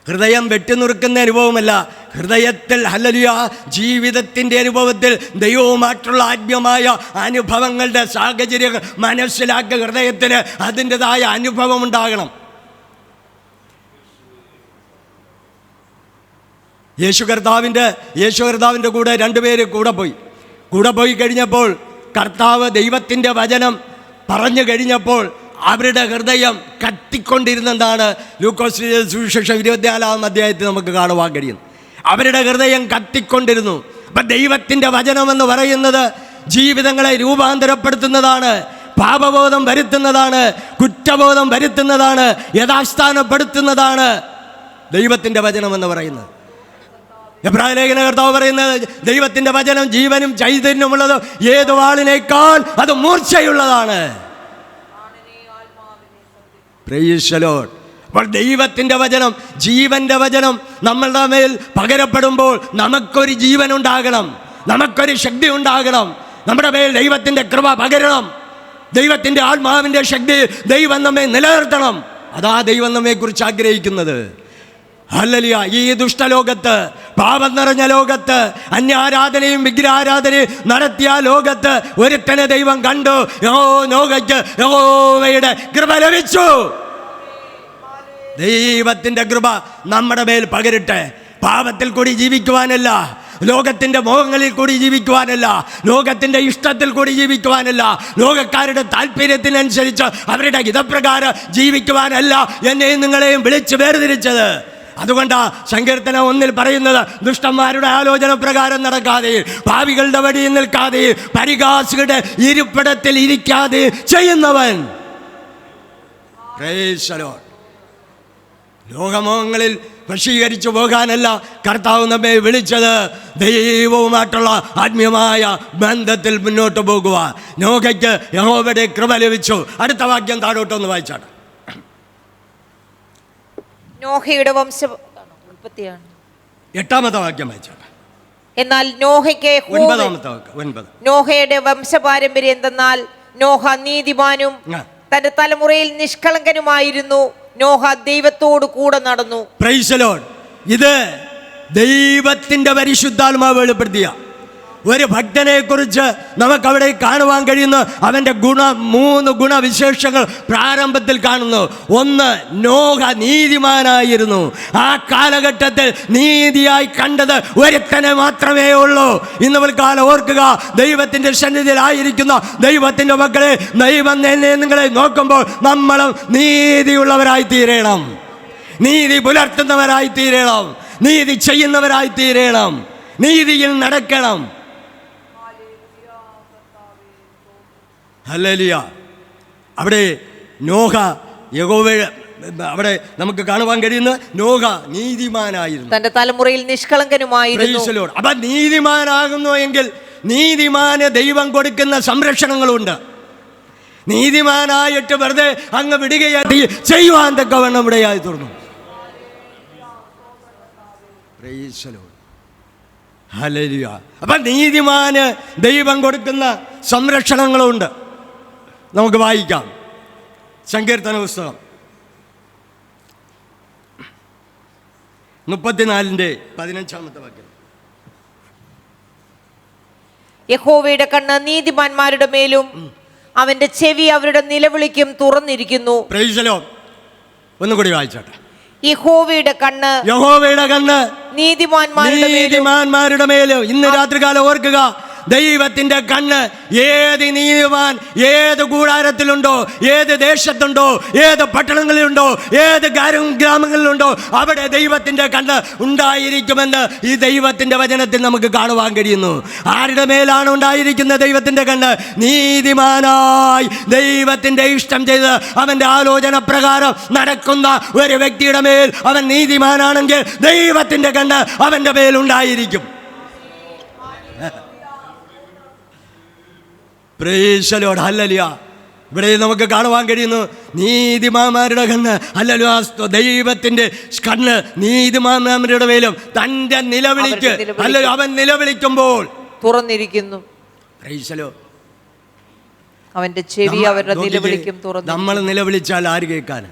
Speaker 2: ഹൃദയം വെട്ടിനുറുക്കുന്ന അനുഭവമല്ല, ഹൃദയത്തിൽ ഹല്ലേലൂയ ജീവിതത്തിൻ്റെ അനുഭവത്തിൽ ദൈവവുമായിട്ടുള്ള ആത്മീയമായ അനുഭവങ്ങളുടെ സാഹചര്യങ്ങൾ മനസ്സിലാക്കി ഹൃദയത്തിന് അതിൻ്റെതായ അനുഭവം ഉണ്ടാകണം. യേശു കർത്താവിൻ്റെ കൂടെ രണ്ടുപേര് കൂടെ പോയി കഴിഞ്ഞപ്പോൾ കർത്താവ് ദൈവത്തിൻ്റെ വചനം പറഞ്ഞു കഴിഞ്ഞപ്പോൾ അവരുടെ ഹൃദയം കത്തിക്കൊണ്ടിരുന്നതാണ് ലൂക്കോസ് സുവിശേഷം 24-ാം അധ്യായത്തിൽ നമുക്ക് കാണുവാൻ കഴിയുന്നു. അവരുടെ ഹൃദയം കത്തിക്കൊണ്ടിരുന്നു. അപ്പം ദൈവത്തിൻ്റെ വചനം എന്ന് പറയുന്നത് ജീവിതങ്ങളെ രൂപാന്തരപ്പെടുത്തുന്നതാണ്, പാപബോധം വരുത്തുന്നതാണ്, കുറ്റബോധം വരുത്തുന്നതാണ്, യഥാസ്ഥാനപ്പെടുത്തുന്നതാണ് ദൈവത്തിൻ്റെ വചനം എന്ന് പറയുന്നത്. എബ്രായ ലേഖന കർത്താവ് പറയുന്നത് ദൈവത്തിൻ്റെ വചനം ജീവനും ചൈതന്യമുള്ളത് ഏത് വാളിനേക്കാൾ അത് മൂർച്ചയുള്ളതാണ്. Price the Lord. അപ്പോൾ ദൈവത്തിൻ്റെ വചനം, ജീവൻ്റെ വചനം നമ്മളുടെ മേൽ പകരപ്പെടുമ്പോൾ നമുക്കൊരു ജീവൻ ഉണ്ടാകണം, നമുക്കൊരു ശക്തി ഉണ്ടാകണം. നമ്മുടെ മേൽ ദൈവത്തിൻ്റെ കൃപ പകരണം. ദൈവത്തിൻ്റെ ആത്മാവിൻ്റെ ശക്തി ദൈവം നമ്മെ നിലനിർത്തണം. അതാ ദൈവം നമ്മെക്കുറിച്ച് ആഗ്രഹിക്കുന്നത്. ഹല്ലേലൂയ. ഈ ദുഷ്ടലോകത്ത്, പാപം നിറഞ്ഞ ലോകത്ത്, അന്യാരാധനയും വിഗ്രഹാരാധനയും നടത്തിയ ലോകത്ത് ഒരുത്തനെ ദൈവം കണ്ടു. നോഹയ്ക്ക് യഹോവയുടെ കൃപ ലഭിച്ചു. ദൈവത്തിൻ്റെ കൃപ നമ്മുടെ മേൽ പകരട്ടെ. പാപത്തിൽ കൂടി ജീവിക്കുവാനല്ല, ലോകത്തിൻ്റെ മോഹങ്ങളിൽ കൂടി ജീവിക്കുവാനല്ല, ലോകത്തിൻ്റെ ഇഷ്ടത്തിൽ കൂടി ജീവിക്കുവാനല്ല, ലോകക്കാരുടെ താല്പര്യത്തിനനുസരിച്ച് അവരുടെ ഹിതപ്രകാരം ജീവിക്കുവാനല്ല എന്നെയും നിങ്ങളെയും വിളിച്ച് വേർതിരിച്ചത്. അതുകൊണ്ടാ സങ്കീർത്തനം 1 പറയുന്നത്, ദുഷ്ടന്മാരുടെ ആലോചന പ്രകാരം നടക്കാതെ, പാപികളുടെ വഴിയിൽ നിൽക്കാതെ, പരിഹാസികളുടെ ഇരിപ്പിടത്തിൽ ഇരിക്കാതെ ചെയ്യുന്നവൻ. Praise the Lord. ലോകമോഹങ്ങളിൽ വശീകരിച്ചു പോകാനല്ല കർത്താവ് നമ്മെ വിളിച്ചത്, ദൈവവുമായിട്ടുള്ള ആത്മീയമായ ബന്ധത്തിൽ മുന്നോട്ട് പോകുക. നോഹയ്ക്ക് യഹോവയുടെ കൃപ ലഭിച്ചു. അടുത്ത വാക്യം താഴോട്ടൊന്ന് വായിച്ചാണ്.
Speaker 3: നോഹയുടെ
Speaker 2: 8-ാമത്തെ വാക്യം വായിച്ചാണ്.
Speaker 3: എന്നാൽ നോഹയ്ക്ക്
Speaker 2: 9
Speaker 3: നോഹയുടെ വംശപാരമ്പര്യം എന്തെന്നാൽ നോഹ നീതിമാനും തന്റെ തലമുറയിൽ നിഷ്കളങ്കനുമായിരുന്നു. നോഹ ദൈവത്തോട് കൂടെ നടന്നു.
Speaker 2: Price the Lord. ഇത് ദൈവത്തിൻ്റെ പരിശുദ്ധാത്മാവ് വെളിപ്പെടുത്തിയ ഒരു ഭക്തനെ കുറിച്ച് നമുക്കവിടെ കാണുവാൻ കഴിയുന്ന അവൻ്റെ 3 ഗുണവിശേഷങ്ങൾ പ്രാരംഭത്തിൽ കാണുന്നു. 1, നോഹ നീതിമാനായിരുന്നു. ആ കാലഘട്ടത്തിൽ നീതിയായി കണ്ടത് ഒരുത്തനെ മാത്രമേ ഉള്ളൂ. ഇന്ന് കാലം ഓർക്കുക, ദൈവത്തിൻ്റെ സന്നിധിയിലായിരിക്കുന്ന ദൈവത്തിൻ്റെ മക്കളെ, ദൈവം നിങ്ങളെ നോക്കുമ്പോൾ നമ്മളും നീതിയുള്ളവരായി തീരണം, നീതി പുലർത്തുന്നവരായി തീരണം, നീതി ചെയ്യുന്നവരായി തീരണം, നീതിയിൽ നടക്കണം. ഹല്ലേലൂയ. അവിടെ നോഹ അവിടെ നമുക്ക് കാണുവാൻ കഴിയുന്ന നോഹ നീതിമാനായിരുന്നു,
Speaker 3: തന്റെ തലമുറയിൽ നിഷ്കളങ്കനുമായിരുന്നു.
Speaker 2: അപ്പൊ നീതിമാനാകുന്നു എങ്കിൽ നീതിമാന് ദൈവം കൊടുക്കുന്ന സംരക്ഷണങ്ങളുണ്ട്. നീതിമാനായിട്ട് വെറുതെ അങ്ങ് വിടുകയായി ചെയ്യുവാൻ തക്കവണ്ണം ഇവിടെയായി തീർന്നു. ഹല്ലേലൂയ. അപ്പൊ നീതിമാന് ദൈവം കൊടുക്കുന്ന സംരക്ഷണങ്ങളുണ്ട്. നമുക്ക് വായിക്കാം. സങ്കീർത്തന പുസ്തകം 34:15 വാക്യം.
Speaker 3: യഹോവയുടെ കണ്ണ് നീതിമാന്മാരുടെ മേലും അവന്റെ ചെവി അവരുടെ നിലവിളിക്കും തുറന്നിരിക്കുന്നു.
Speaker 2: Price the Lord. ഒന്നുകൂടി വായിച്ചോട്ടെ.
Speaker 3: യഹോവയുടെ കണ്ണ്
Speaker 2: നീതിമാന്മാരുടെ മേലും. ഇന്ന് രാത്രികാലം ഓർക്കുക, ദൈവത്തിൻ്റെ കണ്ണ് ഏത് നീതിമാൻ ഏത് കൂടാരത്തിലുണ്ടോ, ഏത് ദേശത്തുണ്ടോ, ഏത് പട്ടണങ്ങളിലുണ്ടോ, ഏത് ഗ്രാമങ്ങളിലുണ്ടോ, അവിടെ ദൈവത്തിൻ്റെ കണ്ണ് ഉണ്ടായിരിക്കുമെന്ന് ഈ ദൈവത്തിൻ്റെ വചനത്തിൽ നമുക്ക് കാണുവാൻ കഴിയുന്നു. ആരുടെ മേലാണ് ഉണ്ടായിരിക്കുന്ന ദൈവത്തിൻ്റെ കണ്ണ്? നീതിമാനായി ദൈവത്തിൻ്റെ ഇഷ്ടം ചെയ്ത് അവൻ്റെ ആലോചന പ്രകാരം നടക്കുന്ന ഒരു വ്യക്തിയുടെ മേൽ അവൻ നീതിമാനാണെങ്കിൽ ദൈവത്തിൻ്റെ കണ്ണ് അവൻ്റെ മേലുണ്ടായിരിക്കും. Praise the Lord. ഹല്ലേലൂയ. ഇവിടെ നമുക്ക് കാണുവാൻ കഴിയുന്നു നീതിമാന്മാരുടെ കണ്ണ്. ഹല്ലേലൂയ. ദൈവത്തിൻ്റെ കണ്ണ് നീതിമാന്മാരുടെ മേലും തൻ്റെ നിലവിളിക്ക് ഹല്ലേലൂയ അവൻ നിലവിളിക്കുമ്പോൾ
Speaker 3: തുറന്നിരിക്കുന്നു.
Speaker 2: Price the Lord.
Speaker 3: അവന്റെ ചെവി അവരുടെ നിലവിളിക്കും തുറന്നു. നമ്മൾ
Speaker 2: നിലവിളിച്ചാൽ ആര് കേൾക്കാൻ?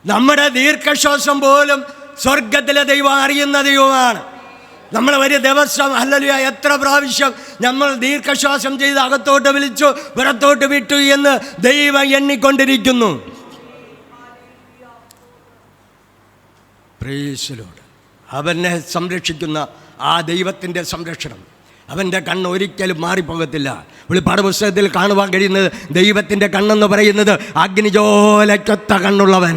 Speaker 2: നമ്മുടെ ദീർഘശ്വാസം പോലും സ്വർഗത്തിലെ ദൈവം അറിയുന്ന ദൈവമാണ്. നമ്മൾ ഒരു ദിവസം ഹല്ലേലൂയ എത്ര പ്രാവശ്യം നമ്മൾ ദീർഘശ്വാസം ചെയ്ത് അകത്തോട്ട് വിളിച്ചു പുറത്തോട്ട് വിട്ടു എന്ന് ദൈവം എണ്ണിക്കൊണ്ടിരിക്കുന്നു. Price the Lord. അവനെ സംരക്ഷിക്കുന്ന ആ ദൈവത്തിൻ്റെ സംരക്ഷണം, അവൻ്റെ കണ്ണ് ഒരിക്കലും മാറിപ്പോകത്തില്ല. വെളിപ്പാട് പുസ്തകത്തിൽ കാണുവാൻ കഴിയുന്നത് ദൈവത്തിൻ്റെ കണ്ണെന്ന് പറയുന്നത് അഗ്നിജോലയ്ക്കൊത്ത കണ്ണുള്ളവൻ,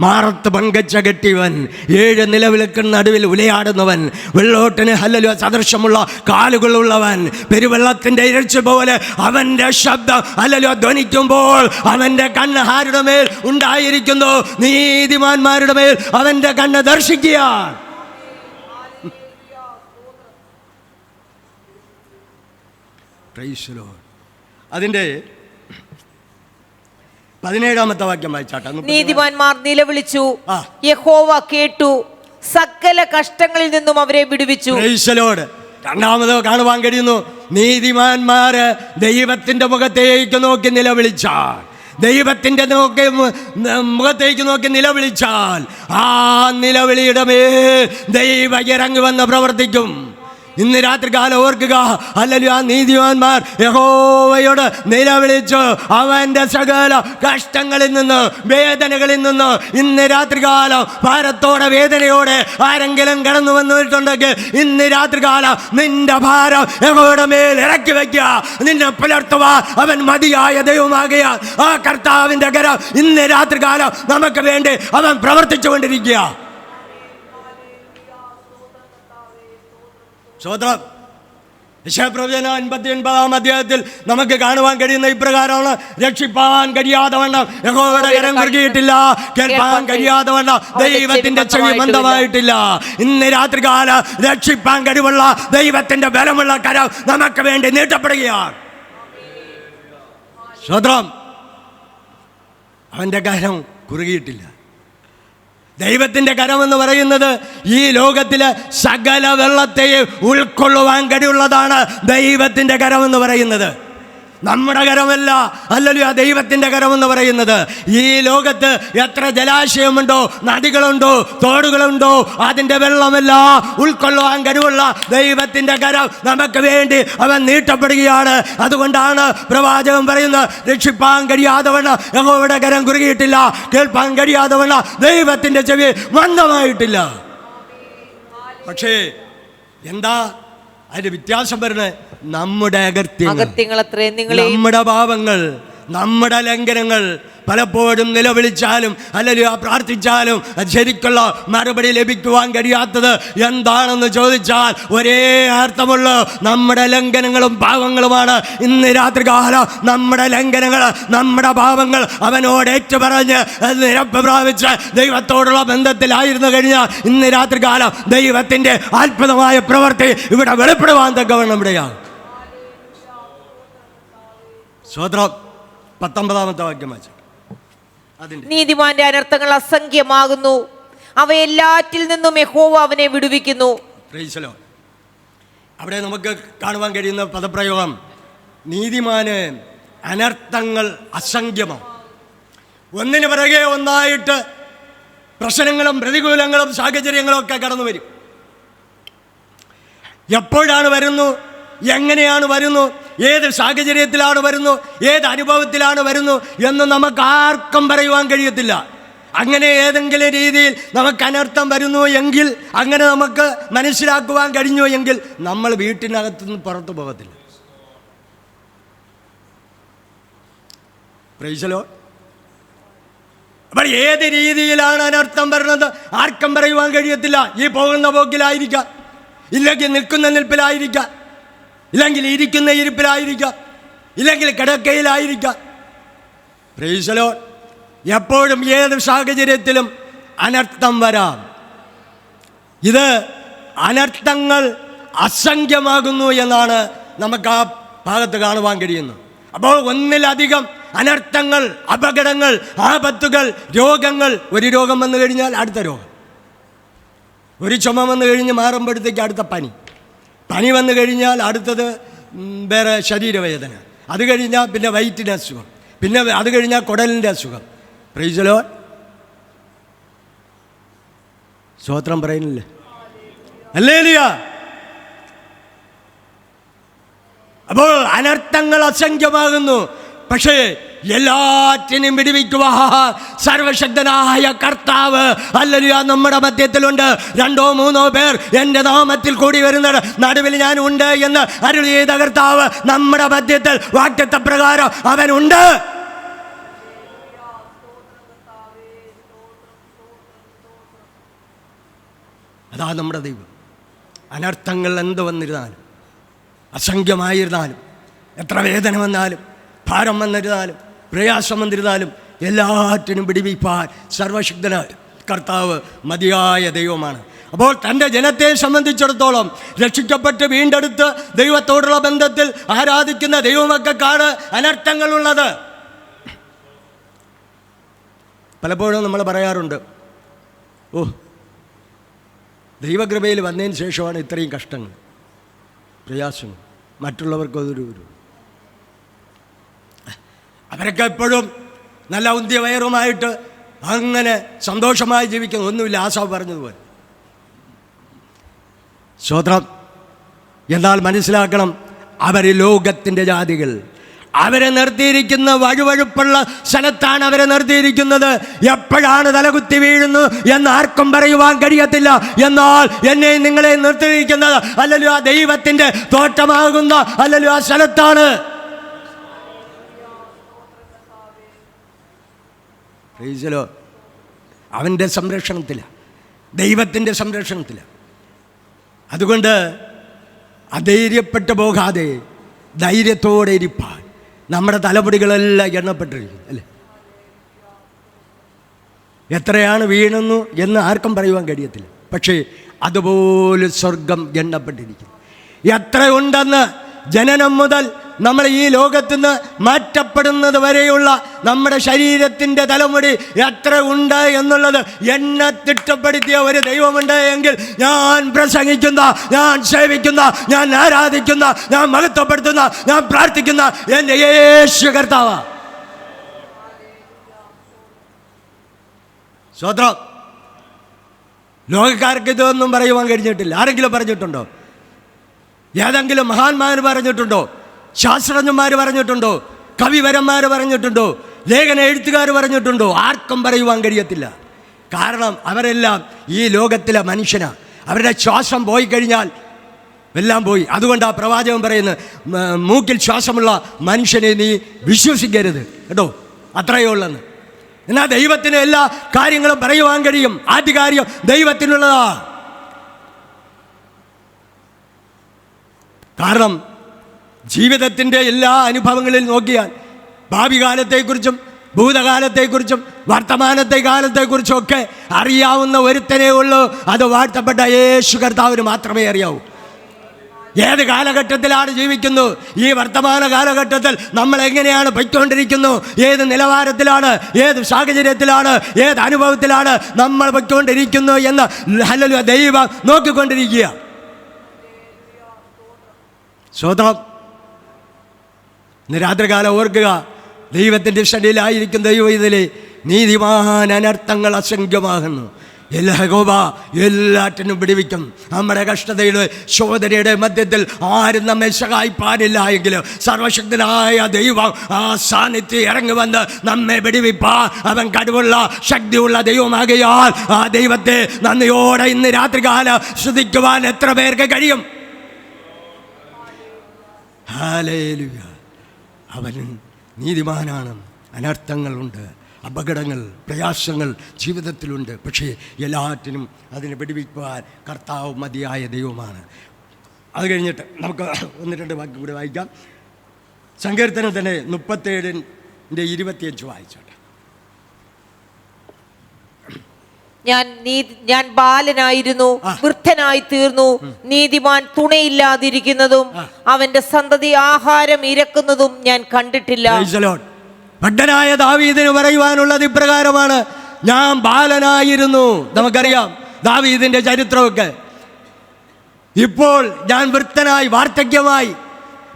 Speaker 2: മാറത്ത് പങ്കച്ച കെട്ടിയവൻ, 7 നിലവിളക്കിന് നടുവിൽ ഉലയാടുന്നവൻ, വെള്ളോട്ടിന് ഹല്ലേലൂയ സദൃശമുള്ള കാലുകളുള്ളവൻ, പെരുവെള്ളത്തിൻ്റെ ഇരച്ച പോലെ അവൻ്റെ ശബ്ദം ഹല്ലേലൂയ ധ്വനിക്കുമ്പോൾ അവൻ്റെ കണ്ണ് ആരുടെ മേൽ ഉണ്ടായിരിക്കുന്നു? നീതിമാന്മാരുടെ മേൽ അവൻ്റെ കണ്ണ് ദർശിക്കുക. അതിന്റെ 17-ാമത്തെ വാക്യം വായിച്ചാട്ടെ.
Speaker 3: നീതിമാന്മാർ നിലവിളിച്ചു, യഹോവ കേട്ടു, സകല കഷ്ടങ്ങളിൽ നിന്നും അവരെ വിടുവിച്ചു.
Speaker 2: Price the Lord. രണ്ടാമത് കാണുവാൻ കഴിയുന്നു നീതിമാന്മാര് ദൈവത്തിന്റെ മുഖത്തേക്ക് നോക്കി നിലവിളിച്ചാൽ, ദൈവത്തിൻ്റെ മുഖത്തേക്ക് നോക്കി നിലവിളിച്ചാൽ ആ നിലവിളിയുടെ മേൽ ദൈവം ഇറങ്ങി വന്ന് പ്രവർത്തിക്കും. ഇന്ന് രാത്രികാലം ഓർക്കുക, ഹല്ലേലൂയ നീതിമാന്മാർ യഹോവയോട് നിലവിളിച്ചു അവൻ്റെ സകല കഷ്ടങ്ങളിൽ നിന്ന് വേദനകളിൽ നിന്ന് ഇന്ന് രാത്രികാലം ഭാരത്തോടെ വേദനയോടെ ആരെങ്കിലും കടന്നു വന്നിട്ടുണ്ടെങ്കിൽ ഇന്ന് രാത്രികാലം നിന്റെ ഭാരം യഹോവയുടെ മേൽ ഇറക്കി വയ്ക്കുക. നിന്നെ പുലർത്തുവാൻ അവൻ മതിയായ ദൈവമാകുക. ആ കർത്താവിൻ്റെ കരം ഇന്ന് രാത്രികാലം നമുക്ക് വേണ്ടി അവൻ പ്രവർത്തിച്ചു കൊണ്ടിരിക്കുക. സ്വതന്ത്രം. യശയ്യാപ്രവചനം 59-ാം അധ്യായത്തിൽ നമുക്ക് കാണുവാൻ കഴിയുന്ന ഇപ്രകാരമാണ്: രക്ഷിപ്പാൻ കഴിയാതെ വണ്ണം യഹോവയുടെ കരം കുറുകിയിട്ടില്ല, കേൾപ്പാൻ കഴിയാതെ വണ്ണം ദൈവത്തിന്റെ ചെവി മന്ദമായിട്ടില്ല. ഇന്ന് രാത്രികാല രക്ഷിപ്പാൻ കഴിവുള്ള ദൈവത്തിന്റെ ബലമുള്ള കരം നമുക്ക് വേണ്ടി നീട്ടപ്പെടുകയാണ്. സ്വതന്ത്രം. അവന്റെ കരം കുറുകിയിട്ടില്ല. ദൈവത്തിൻ്റെ കരമെന്ന് പറയുന്നത് ഈ ലോകത്തിലെ സകല വെള്ളത്തെയും ഉൾക്കൊള്ളുവാൻ കഴിവുള്ളതാണ് ദൈവത്തിൻ്റെ കരമെന്ന് പറയുന്നത്. നമ്മുടെ കരമല്ല, ഹല്ലേലൂയ ദൈവത്തിൻ്റെ കരമെന്ന് പറയുന്നത്. ഈ ലോകത്ത് എത്ര ജലാശയമുണ്ടോ, നദികളുണ്ടോ, തോടുകളുണ്ടോ, അതിൻ്റെ വെള്ളമെല്ലാം ഉൾക്കൊള്ളുവാൻ കഴിവുള്ള ദൈവത്തിൻ്റെ കരം നമുക്ക് വേണ്ടി അവൻ നീട്ടപ്പെടുകയാണ്. അതുകൊണ്ടാണ് പ്രവാചകൻ പറയുന്നത്, രക്ഷിപ്പാൻ കഴിയാതെ വണ്ണം യഹോവയുടെ കരം കുറുകിയിട്ടില്ല, കേൾപ്പാൻ കഴിയാതെ വണ്ണം ദൈവത്തിൻ്റെ ചെവി മന്ദമായിട്ടില്ല. പക്ഷേ എന്താ അതിന്റെ വ്യത്യാസം വരുന്നത്? നമ്മുടെ അകൃത്യങ്ങൾ, നമ്മുടെ പാപങ്ങൾ, നമ്മുടെ ലംഘനങ്ങൾ. പലപ്പോഴും നിലവിളിച്ചാലും അല്ലെങ്കിൽ പ്രാർത്ഥിച്ചാലും ശരിക്കുള്ള മറുപടി ലഭിക്കുവാൻ കഴിയാത്തത് എന്താണെന്ന് ചോദിച്ചാൽ ഒരേ അർത്ഥമുള്ള നമ്മുടെ ലംഘനങ്ങളും പാപങ്ങളുമാണ്. ഇന്ന് രാത്രികാലം നമ്മുടെ ലംഘനങ്ങൾ, നമ്മുടെ പാപങ്ങൾ അവനോട് ഏറ്റുപറഞ്ഞ് നിരപ്പ് പ്രാപിച്ച് ദൈവത്തോടുള്ള ബന്ധത്തിലായിരുന്നു കഴിഞ്ഞാൽ ഇന്ന് രാത്രികാലം ദൈവത്തിൻ്റെ അത്ഭുതമായ പ്രവൃത്തി ഇവിടെ വെളിപ്പെടുവാൻ തക്കവണ്ണം ഇവിടെയാണ്. സ്വതന്ത്രം. 19-ാമത്തെ വാക്യം വായിച്ചു.
Speaker 3: നീതിമാന്റെ അനർത്ഥങ്ങൾ അസംഖ്യമാകുന്നു, അവയെല്ലാറ്റിൽ നിന്നും യഹോവ അവനെ വിടുവിക്കുന്നു.
Speaker 2: അവിടെ നമുക്ക് കാണുവാൻ കഴിയുന്ന പദപ്രയോഗം നീതിമാന് അനർത്ഥങ്ങൾ അസംഖ്യമാണ്. ഒന്നിനു പിറകെ ഒന്നായിട്ട് പ്രശ്നങ്ങളും പ്രതികൂലങ്ങളും സാഹചര്യങ്ങളും ഒക്കെ കടന്നു വരും. എപ്പോഴാണ് വരുന്നു, എങ്ങനെയാണ് വരുന്നു, ഏത് സാഹചര്യത്തിലാണ് വരുന്നു, ഏത് അനുഭവത്തിലാണ് വരുന്നു എന്ന് നമുക്ക് ആർക്കും പറയുവാൻ കഴിയത്തില്ല. അങ്ങനെ ഏതെങ്കിലും രീതിയിൽ നമുക്ക് അനർത്ഥം വരുന്നു എങ്കിൽ, അങ്ങനെ നമുക്ക് മനസ്സിലാക്കുവാൻ കഴിഞ്ഞു എങ്കിൽ നമ്മൾ വീട്ടിനകത്തുനിന്ന് പുറത്തു പോകത്തില്ല. Price the Lord. അപ്പോൾ ഏത് രീതിയിലാണ് അനർത്ഥം വരുന്നത് ആർക്കും പറയുവാൻ കഴിയത്തില്ല. ഈ പോകുന്ന പോക്കിലായിരിക്കാം, ഇല്ലെങ്കിൽ നിൽക്കുന്ന നിൽപ്പിലായിരിക്കാം, ഇല്ലെങ്കിൽ ഇരിക്കുന്ന ഇരിപ്പിലായിരിക്കാം, ഇല്ലെങ്കിൽ കിടക്കയിലായിരിക്കാം. Price the Lord. എപ്പോഴും ഏത് സാഹചര്യത്തിലും അനർത്ഥം വരാം. ഇത് അനർത്ഥങ്ങൾ അസംഖ്യമാകുന്നു എന്നാണ് നമുക്ക് ആ ഭാഗത്ത് കാണുവാൻ കഴിയുന്നത്. അപ്പോൾ ഒന്നിലധികം അനർത്ഥങ്ങൾ, അപകടങ്ങൾ, ആപത്തുകൾ, രോഗങ്ങൾ. ഒരു രോഗം വന്നു കഴിഞ്ഞാൽ അടുത്ത രോഗം, ഒരു ചുമ വന്നു കഴിഞ്ഞ് മാറുമ്പോഴത്തേക്ക് അടുത്ത പനി വന്നു കഴിഞ്ഞാൽ അടുത്തത് വേറെ ശരീരവേദന, അത് കഴിഞ്ഞാൽ പിന്നെ വയറ്റിൻ്റെ അസുഖം, പിന്നെ അത് കഴിഞ്ഞാൽ കുടലിൻ്റെ അസുഖം. Price the Lord. സ്തോത്രം പറയുന്നില്ലേ? ഹല്ലേലൂയ. അപ്പോൾ അനർത്ഥങ്ങൾ അസംഖ്യമാകുന്നു. പക്ഷേ എല്ലാറ്റിനും വിടുവിക്കുവാൻ സർവശക്തനായ കർത്താവ് ഹല്ലേലൂയ നമ്മുടെ മധ്യത്തിലുണ്ട്. 2 or 3 പേർ എൻ്റെ നാമത്തിൽ കൂടി വരുന്നത് നടുവിൽ ഞാൻ ഉണ്ട് എന്ന് അരുളി ചെയ്ത കർത്താവ് നമ്മുടെ മധ്യത്തിൽ വാഗ്ദത്തപ്രകാരം അവനുണ്ട്. അതാ നമ്മുടെ ദൈവം. അനർത്ഥങ്ങൾ എന്ത് വന്നിരുന്നാലും, അസംഖ്യമായിരുന്നാലും, എത്ര വേദന വന്നാലും, ഭാരം വന്നിരുന്നാലും, പ്രയാസം വന്നിരുന്നാലും എല്ലാറ്റിനും വിടുവിപ്പാൻ സർവശക്തനായ കർത്താവ് മതിയായ ദൈവമാണ്. അപ്പോൾ തൻ്റെ ജനത്തെ സംബന്ധിച്ചിടത്തോളം രക്ഷിക്കപ്പെട്ട് വീണ്ടെടുത്ത് ദൈവത്തോടുള്ള ബന്ധത്തിൽ ആരാധിക്കുന്ന ദൈവമക്കൾക്കാണ് അനർത്ഥങ്ങളുള്ളത്. പലപ്പോഴും നമ്മൾ പറയാറുണ്ട്, ഓ ദൈവകൃപയിൽ വന്നതിന് ശേഷമാണ് ഇത്രയും കഷ്ടങ്ങൾ, പ്രയാസങ്ങൾ, മറ്റുള്ളവർക്ക് അതൊരു അവരൊക്കെ എപ്പോഴും നല്ല ഉന്തിയ വയറുമായിട്ട് അങ്ങനെ സന്തോഷമായി ജീവിക്കുന്നു. ഒന്നുമില്ല, ആസാവ് പറഞ്ഞതുപോലെ. സ്തോത്രം. എന്നാൽ മനസ്സിലാക്കണം, അവർ ലോകത്തിൻ്റെ ജാതികൾ. അവരെ നിർത്തിയിരിക്കുന്ന വഴുവഴുപ്പുള്ള സ്ഥലത്താണ് അവരെ നിർത്തിയിരിക്കുന്നത്. എപ്പോഴാണ് തലകുത്തി വീഴുന്നു എന്ന് ആർക്കും പറയുവാൻ കഴിയത്തില്ല. എന്നാൽ എന്നെ നിങ്ങളെ നിർത്തിയിരിക്കുന്നത് അല്ലല്ലോ ആ ദൈവത്തിൻ്റെ തോട്ടമാകുന്ന അല്ലല്ലോ ആ സ്ഥലത്താണ്. അവൻ്റെ സംരക്ഷണത്തിലാണ്, ദൈവത്തിൻ്റെ സംരക്ഷണത്തിലാണ്. അതുകൊണ്ട് അധൈര്യപ്പെട്ടു പോകാതെ ധൈര്യത്തോടെ ഇരിപ്പാൻ നമ്മുടെ തലമുടികളെല്ലാം എണ്ണപ്പെട്ടിരിക്കുന്നു അല്ലേ. എത്രയാണ് വീണെന്നു എന്ന് ആർക്കും പറയുവാൻ കഴിയത്തില്ല. പക്ഷേ അതുപോലെ സ്വർഗം എണ്ണപ്പെട്ടിരിക്കുന്നു. എത്രയുണ്ടെന്ന് ജനനം മുതൽ നമ്മൾ ഈ ലോകത്തു നിന്ന് മാറ്റപ്പെടുന്നത് വരെയുള്ള നമ്മുടെ ശരീരത്തിൻ്റെ തലമുടി എത്ര ഉണ്ട് എന്നുള്ളത് എന്നെ തിട്ടപ്പെടുത്തിയ ഒരു ദൈവമുണ്ട് എങ്കിൽ ഞാൻ പ്രസംഗിക്കുന്ന, ഞാൻ സേവിക്കുന്ന, ഞാൻ ആരാധിക്കുന്ന, ഞാൻ മഹത്വപ്പെടുത്തുന്ന, ഞാൻ പ്രാർത്ഥിക്കുന്ന എൻ്റെ യേശു കർത്താവ്. സ്വത്രം. ലോകക്കാർക്ക് ഇതൊന്നും പറയുവാൻ കഴിഞ്ഞിട്ടില്ല. ആരെങ്കിലും പറഞ്ഞിട്ടുണ്ടോ? ഏതെങ്കിലും മഹാന്മാർ പറഞ്ഞിട്ടുണ്ടോ? ശാസ്ത്രജ്ഞന്മാർ പറഞ്ഞിട്ടുണ്ടോ? കവിവരന്മാർ പറഞ്ഞിട്ടുണ്ടോ? ലേഖന എഴുത്തുകാർ പറഞ്ഞിട്ടുണ്ടോ? ആർക്കും പറയുവാൻ കഴിയത്തില്ല. കാരണം അവരെല്ലാം ഈ ലോകത്തിലെ മനുഷ്യനാണ്. അവരുടെ ശ്വാസം പോയി കഴിഞ്ഞാൽ എല്ലാം പോയി. അതുകൊണ്ട് ആ പ്രവാചകൻ പറയുന്നത്, മൂക്കിൽ ശ്വാസമുള്ള മനുഷ്യനെ നീ വിശ്വസിക്കരുത് കേട്ടോ, അത്രയേ ഉള്ളെന്ന്. എന്നാൽ ദൈവത്തിന് എല്ലാ കാര്യങ്ങളും പറയുവാൻ കഴിയും. ആദ്യ കാര്യം ദൈവത്തിനുള്ളതാ. കാരണം ജീവിതത്തിൻ്റെ എല്ലാ അനുഭവങ്ങളിൽ നോക്കിയാൽ ഭാവി കാലത്തെക്കുറിച്ചും ഭൂതകാലത്തെക്കുറിച്ചും വർത്തമാനത്തെ കാലത്തെക്കുറിച്ചും ഒക്കെ അറിയാവുന്ന ഒരുത്തനേ ഉള്ളൂ. അത് വാഴ്ത്തപ്പെട്ട യേശു കർത്താവിന് മാത്രമേ അറിയാവൂ. ഏത് കാലഘട്ടത്തിലാണ് ജീവിക്കുന്നു, ഈ വർത്തമാന കാലഘട്ടത്തിൽ നമ്മൾ എങ്ങനെയാണ് പൊയ്ക്കൊണ്ടിരിക്കുന്നു, ഏത് നിലവാരത്തിലാണ്, ഏത് സാഹചര്യത്തിലാണ്, ഏത് അനുഭവത്തിലാണ് നമ്മൾ പൊയ്ക്കൊണ്ടിരിക്കുന്നു എന്ന് ഹല്ലേലൂയ ദൈവം നോക്കിക്കൊണ്ടിരിക്കുക. സ്വതം. ഇന്ന് രാത്രികാലം ഓർക്കുക, ദൈവത്തിൻ്റെ ശരീരമായിരിക്കും ദൈവം ഇതിലെ നീതിമാൻ അനർത്ഥങ്ങൾ അസംഖ്യമാകുന്നു. യഹോവ എല്ലാറ്റിനും വിടുവിക്കും. നമ്മുടെ കഷ്ടതയുടെ ശോധനയുടെ മധ്യത്തിൽ ആരും നമ്മെ സഹായിപ്പാനില്ല എങ്കിലും സർവശക്തനായ ദൈവം ആ സാന്നിധ്യം ഇറങ്ങി വന്ന് നമ്മെ വിടുവിപ്പാൻ അവൻ കഴിവുള്ള ശക്തിയുള്ള ദൈവമാകയാൽ ആ ദൈവത്തെ നന്ദിയോടെ ഇന്ന് രാത്രികാലം സ്തുതിക്കുവാൻ എത്ര പേർക്ക് കഴിയും? ഹല്ലേലൂയ. അവൻ നീതിമാനാണ്. അനർത്ഥങ്ങളുണ്ട്, അപകടങ്ങൾ, പ്രയാസങ്ങൾ ജീവിതത്തിലുണ്ട്. പക്ഷേ എല്ലാറ്റിനും അതിനെ വെടിവെക്കുവാൻ കർത്താവ് മതിയായ ദൈവമാണ്. അത് കഴിഞ്ഞിട്ട് നമുക്ക് 1-2 വാക്യം കൂടി വായിക്കാം. സങ്കീർത്തനം തന്നെ 37:25 വായിച്ചോട്ടെ.
Speaker 3: ഞാൻ ബാലനായിരുന്നു, വൃദ്ധനായി തീർന്നു. നീതിമാൻ തുണയില്ലാതിരിക്കുന്നതും അവന്റെ സന്തതി ആഹാരം ഇരക്കുന്നതും ഞാൻ കണ്ടിട്ടില്ല.
Speaker 2: ഭക്തനായ ദാവീദിന് പറയുവാനുള്ളത് ഇപ്രകാരമാണ്: ഞാൻ ബാലനായിരുന്നു. നമുക്കറിയാം ദാവീദിന്റെ ചരിത്രമൊക്കെ. ഇപ്പോൾ ഞാൻ വൃദ്ധനായി, വാർദ്ധക്യമായി.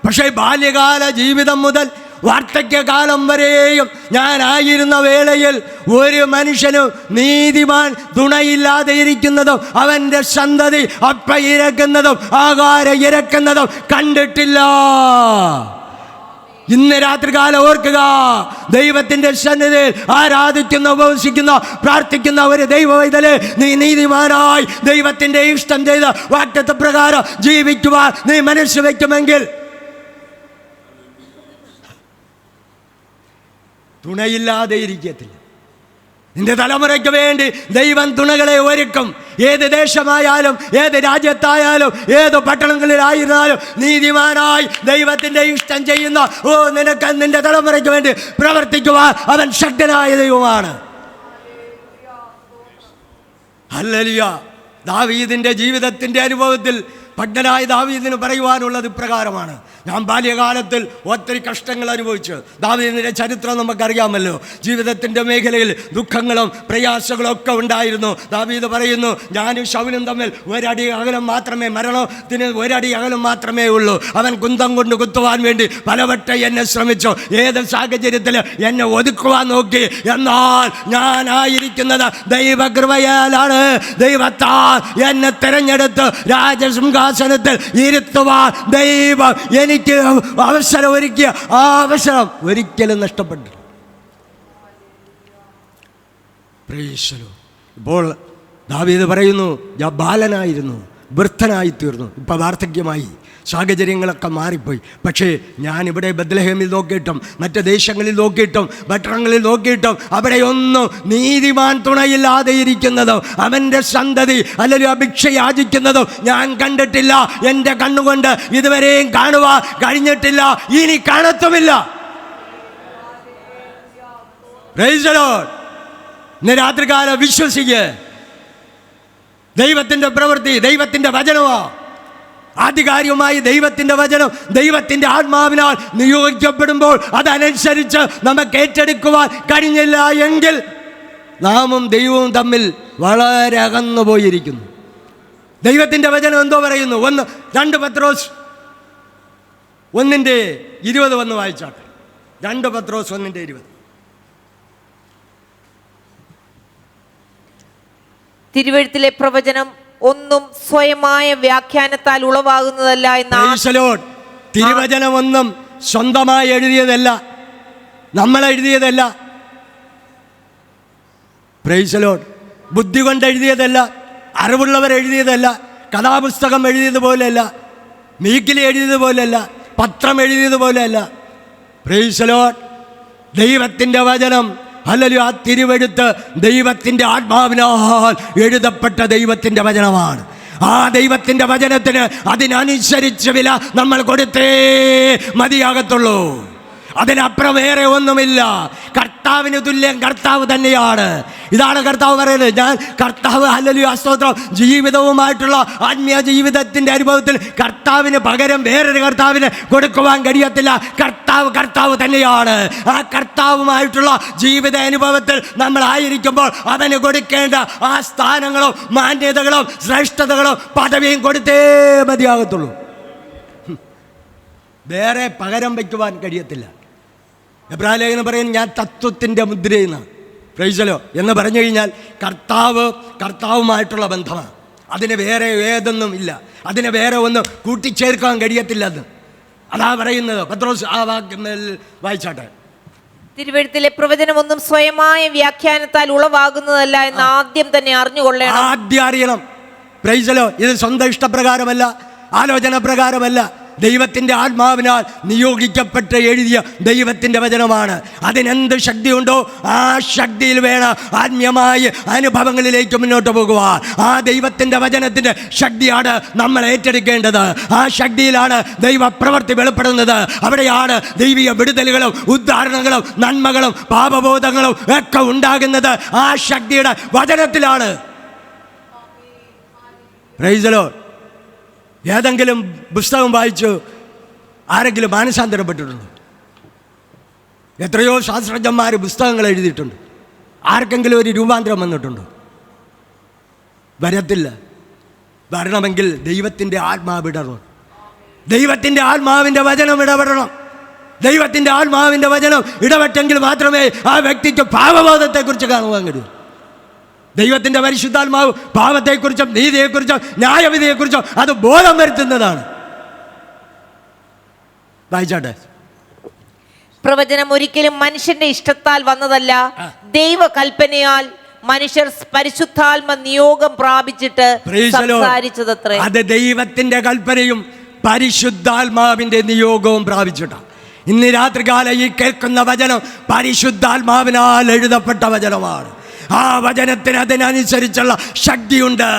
Speaker 2: പക്ഷേ ബാല്യകാല ജീവിതം മുതൽ വാർദ്ധക്യകാലം വരെയും ഞാനായിരുന്ന വേളയിൽ ഒരു മനുഷ്യനും നീതിമാൻ തുണയില്ലാതെ ഇരിക്കുന്നതും അവൻ്റെ സന്തതി അപ്പ ഇരക്കുന്നതും ആഹാരം ഇരക്കുന്നതും കണ്ടിട്ടില്ല. ഇന്ന് രാത്രികാലം ഓർക്കുക, ദൈവത്തിൻ്റെ സന്നിധിയിൽ ആരാധിക്കുന്ന, ഉപവസിക്കുന്ന, പ്രാർത്ഥിക്കുന്ന ഒരു ദൈവവൈതലെ, നീ നീതിമാനായി ദൈവത്തിൻ്റെ ഇഷ്ടം ചെയ്ത് വാഗ്ദത്ത പ്രകാരം ജീവിക്കുവാൻ നീ മനസ്സ് വയ്ക്കുമെങ്കിൽ തുണയില്ലാതെ ഇരിക്കത്തില്ല. നിന്റെ തലമുറയ്ക്ക് വേണ്ടി ദൈവം തുണകളെ ഒരുക്കും. ഏത് ദേശമായാലും, ഏത് രാജ്യത്തായാലും, ഏത് പട്ടണങ്ങളിലായിരുന്നാലും നീതിമാനായി ദൈവത്തിൻ്റെ ഇഷ്ടം ചെയ്യുന്ന നിനക്ക് നിന്റെ തലമുറയ്ക്ക് വേണ്ടി പ്രവർത്തിക്കുവാൻ അവൻ ശക്തനായ ദൈവമാണ്. ഹല്ലേലൂയ. ദാവീദിൻ്റെ ജീവിതത്തിൻ്റെ അനുഭവത്തിൽ ഭക്തനായ ദാവീദിന് പറയുവാനുള്ളത് ഇപ്രകാരമാണ്: ഞാൻ ബാല്യകാലത്തിൽ ഒത്തിരി കഷ്ടങ്ങൾ അനുഭവിച്ചു. ദാവീദിൻ്റെ ചരിത്രം നമുക്കറിയാമല്ലോ. ജീവിതത്തിൻ്റെ മേഖലയിൽ ദുഃഖങ്ങളും പ്രയാസങ്ങളും ഒക്കെ ഉണ്ടായിരുന്നു. ദാവീദ് പറയുന്നു, ഞാനും ശൗലും തമ്മിൽ ഒരടി അകലം മാത്രമേ, മരണത്തിന് ഒരടി അകലം മാത്രമേ ഉള്ളൂ. അവൻ കുന്തം കൊണ്ട് കുത്തുവാൻ വേണ്ടി പലവട്ടം എന്നെ ശ്രമിച്ചു. ഏത് സാഹചര്യത്തിൽ എന്നെ ഒതുക്കുവാൻ നോക്കി. എന്നാൽ ഞാനായിരിക്കുന്നത് ദൈവകൃപയാലാണ്. ദൈവത്താൽ എന്നെ തിരഞ്ഞെടുത്ത് രാജസിംഹാസനത്തിൽ ഇരുത്തുവാൻ ദൈവം എനിക്ക് അവസരം ഒരുക്കിയ ആ അവസരം ഒരിക്കലും നഷ്ടപ്പെട്ടില്ല. ഇപ്പോൾ ദാവീദ് പറയുന്നു, ഞാൻ ബാലനായിരുന്നു, വൃദ്ധനായി തീർന്നു. ഇപ്പം വാർദ്ധക്യമായി, സാഹചര്യങ്ങളൊക്കെ മാറിപ്പോയി. പക്ഷേ ഞാനിവിടെ ബത്ലഹേമിൽ നോക്കിയിട്ടും മറ്റ് ദേശങ്ങളിൽ നോക്കിയിട്ടും പട്ടണങ്ങളിൽ നോക്കിയിട്ടും അവിടെയൊന്നും നീതിമാൻ തുണയില്ലാതെ ഇരിക്കുന്നതും അവൻ്റെ സന്തതി അല്ലെങ്കിൽ അഭിക്ഷ യാചിക്കുന്നതും ഞാൻ കണ്ടിട്ടില്ല. എൻ്റെ കണ്ണുകൊണ്ട് ഇതുവരെയും കാണുവാൻ കഴിഞ്ഞിട്ടില്ല, ഇനി കാണത്തുമില്ല. Price the Lord. ഇന്ന് രാത്രികാലം വിശ്വസിക്കുക, ദൈവത്തിൻ്റെ പ്രവൃത്തി, ദൈവത്തിൻ്റെ വചനമാ. ആധികാരികമായി ദൈവത്തിൻ്റെ വചനം ദൈവത്തിൻ്റെ ആത്മാവിനാൽ നിയോഗിക്കപ്പെടുമ്പോൾ അതനുസരിച്ച് നമുക്ക് ഏറ്റെടുക്കുവാൻ കഴിഞ്ഞില്ല എങ്കിൽ നാമും ദൈവവും തമ്മിൽ വളരെ അകന്നു പോയിരിക്കുന്നു. ദൈവത്തിൻ്റെ വചനം എന്തോ പറയുന്നു? 2 പത്രോസ് 1:20 വന്ന് വായിച്ചാട്ടെ. 2 പത്രോസ് 1:20.
Speaker 3: തിരുവെഴുത്തിലെ പ്രവചനം ഒന്നും സ്വയമായ വ്യാഖ്യാനത്താൽ ഉളവാകുന്നതല്ല എന്ന്.
Speaker 2: തിരുവചനമൊന്നും സ്വന്തമായി എഴുതിയതല്ല, നമ്മൾ എഴുതിയതല്ല. Price the Lord. ബുദ്ധി കൊണ്ട് എഴുതിയതല്ല, അറിവുള്ളവർ എഴുതിയതല്ല, കഥാപുസ്തകം എഴുതിയതുപോലെയല്ല, മീക്കിലി എഴുതിയതുപോലെയല്ല, പത്രം എഴുതിയതുപോലെയല്ല. Price the Lord. ദൈവത്തിൻ്റെ വചനം, ഹല്ലേലൂയ, ആ തിരുവെഴുത്ത് ദൈവത്തിൻ്റെ ആത്മാവിനാൽ എഴുതപ്പെട്ട ദൈവത്തിൻ്റെ വചനമാണ്. ആ ദൈവത്തിൻ്റെ വചനത്തിന് അതിനനുസരിച്ച് വില നമ്മൾ കൊടുത്തേ മതിയാകത്തുള്ളൂ. അതിനപ്പുറം വേറെ ഒന്നുമില്ല. കർത്താവിന് തുല്യം കർത്താവ് തന്നെയാണ്. ഇതാണ് കർത്താവ് പറയുന്നത്. ഞാൻ കർത്താവ്, ഹല്ലേലൂയ, സ്തോത്രം, ജീവിതവുമായിട്ടുള്ള ആത്മീയ ജീവിതത്തിൻ്റെ അനുഭവത്തിൽ കർത്താവിന് പകരം വേറൊരു കർത്താവിന് കൊടുക്കുവാൻ കഴിയത്തില്ല. കർത്താവ് തന്നെയാണ്. ആ കർത്താവുമായിട്ടുള്ള ജീവിത അനുഭവത്തിൽ നമ്മളായിരിക്കുമ്പോൾ അവന് കൊടുക്കേണ്ട ആ സ്ഥാനങ്ങളും മാന്യതകളും ശ്രേഷ്ഠതകളും പദവിയും കൊടുത്തേ മതിയാകത്തുള്ളൂ. വേറെ പകരം വയ്ക്കുവാൻ കഴിയത്തില്ല. എബ്രായ ലേഖനം പറയുന്നത് ഞാൻ തത്വത്തിൻ്റെ മുദ്രയെന്ന്, പ്രൈസലോ എന്ന് പറഞ്ഞു കഴിഞ്ഞാൽ കർത്താവുമായിട്ടുള്ള ബന്ധമാണ്. അതിന് വേറെ ഏതൊന്നും ഇല്ല, അതിനെ വേറെ ഒന്നും കൂട്ടിച്ചേർക്കാൻ കഴിയത്തില്ലെന്ന് അതാ പറയുന്നത്. പത്രോസ് ആ വാക്യം വായിച്ചാട്ടെ.
Speaker 3: തിരുവെഴുത്തിലെ പ്രവചനമൊന്നും സ്വയമായ വ്യാഖ്യാനത്താൽ ഉളവാകുന്നതല്ല എന്ന് ആദ്യം തന്നെ അറിഞ്ഞുകൊള്ളണം.
Speaker 2: ആദ്യം അറിയണം. പ്രൈസലോ, ഇത് സ്വന്തം ഇഷ്ടപ്രകാരമല്ല, ആലോചന പ്രകാരമല്ല, ദൈവത്തിൻ്റെ ആത്മാവിനാൽ നിയോഗിക്കപ്പെട്ട് എഴുതിയ ദൈവത്തിൻ്റെ വചനമാണ്. അതിനെന്ത് ശക്തിയുണ്ടോ ആ ശക്തിയിൽ വേണം ആത്മീയമായ അനുഭവങ്ങളിലേക്ക് മുന്നോട്ട് പോകുവാൻ. ആ ദൈവത്തിൻ്റെ വചനത്തിൻ്റെ ശക്തിയാണ് നമ്മൾ ഏറ്റെടുക്കേണ്ടത്. ആ ശക്തിയിലാണ് ദൈവപ്രവൃത്തി വെളിപ്പെടുന്നത്. അവിടെയാണ് ദൈവിക വിടുതലുകളും ഉദ്ധാരണങ്ങളും നന്മകളും പാപബോധങ്ങളും ഒക്കെ ഉണ്ടാകുന്നത്. ആ ശക്തിയുടെ വചനത്തിലാണ്. Price the Lord. ഏതെങ്കിലും പുസ്തകം വായിച്ചു ആരെങ്കിലും മാനസാന്തരപ്പെട്ടിട്ടുണ്ടോ? എത്രയോ ശാസ്ത്രജ്ഞന്മാർ പുസ്തകങ്ങൾ എഴുതിയിട്ടുണ്ട്. ആർക്കെങ്കിലും ഒരു രൂപാന്തരം വന്നിട്ടുണ്ടോ? വരത്തില്ല. വരണമെങ്കിൽ ദൈവത്തിൻ്റെ ആത്മാവ് ഇടപെടണം. ദൈവത്തിൻ്റെ ആത്മാവിൻ്റെ വചനം ഇടപെടണം. ദൈവത്തിൻ്റെ ആത്മാവിൻ്റെ വചനം ഇടപെട്ടെങ്കിൽ മാത്രമേ ആ വ്യക്തിക്ക് പാപബോധത്തെക്കുറിച്ച് കാണുവാൻ കഴിയൂ. ദൈവത്തിൻ്റെ പരിശുദ്ധാത്മാവ് പാപത്തെക്കുറിച്ചും നീതിയെക്കുറിച്ചും ന്യായവിധിയെക്കുറിച്ചും അത് ബോധം വരുത്തുന്നതാണ്. വായിച്ചാട്ടെ.
Speaker 3: പ്രവചനം ഒരിക്കലും മനുഷ്യന്റെ ഇഷ്ടത്താൽ വന്നതല്ല, ദൈവകൽപ്പനയാൽ മനുഷ്യർ പരിശുദ്ധാത്മ നിയോഗം പ്രാപിച്ചിട്ട് സംസാരിച്ചതത്രേ.
Speaker 2: അത് ദൈവത്തിന്റെ കൽപ്പനയും പരിശുദ്ധാത്മാവിന്റെ നിയോഗവും പ്രാപിച്ചിട്ടാണ്. ഇന്ന് രാത്രികാലം ഈ കേൾക്കുന്ന വചനം പരിശുദ്ധാത്മാവിനാൽ എഴുതപ്പെട്ട വചനമാണ്. ആ വചനത്തിന് അതിനനുസരിച്ചുള്ള ശക്തിയുണ്ട്.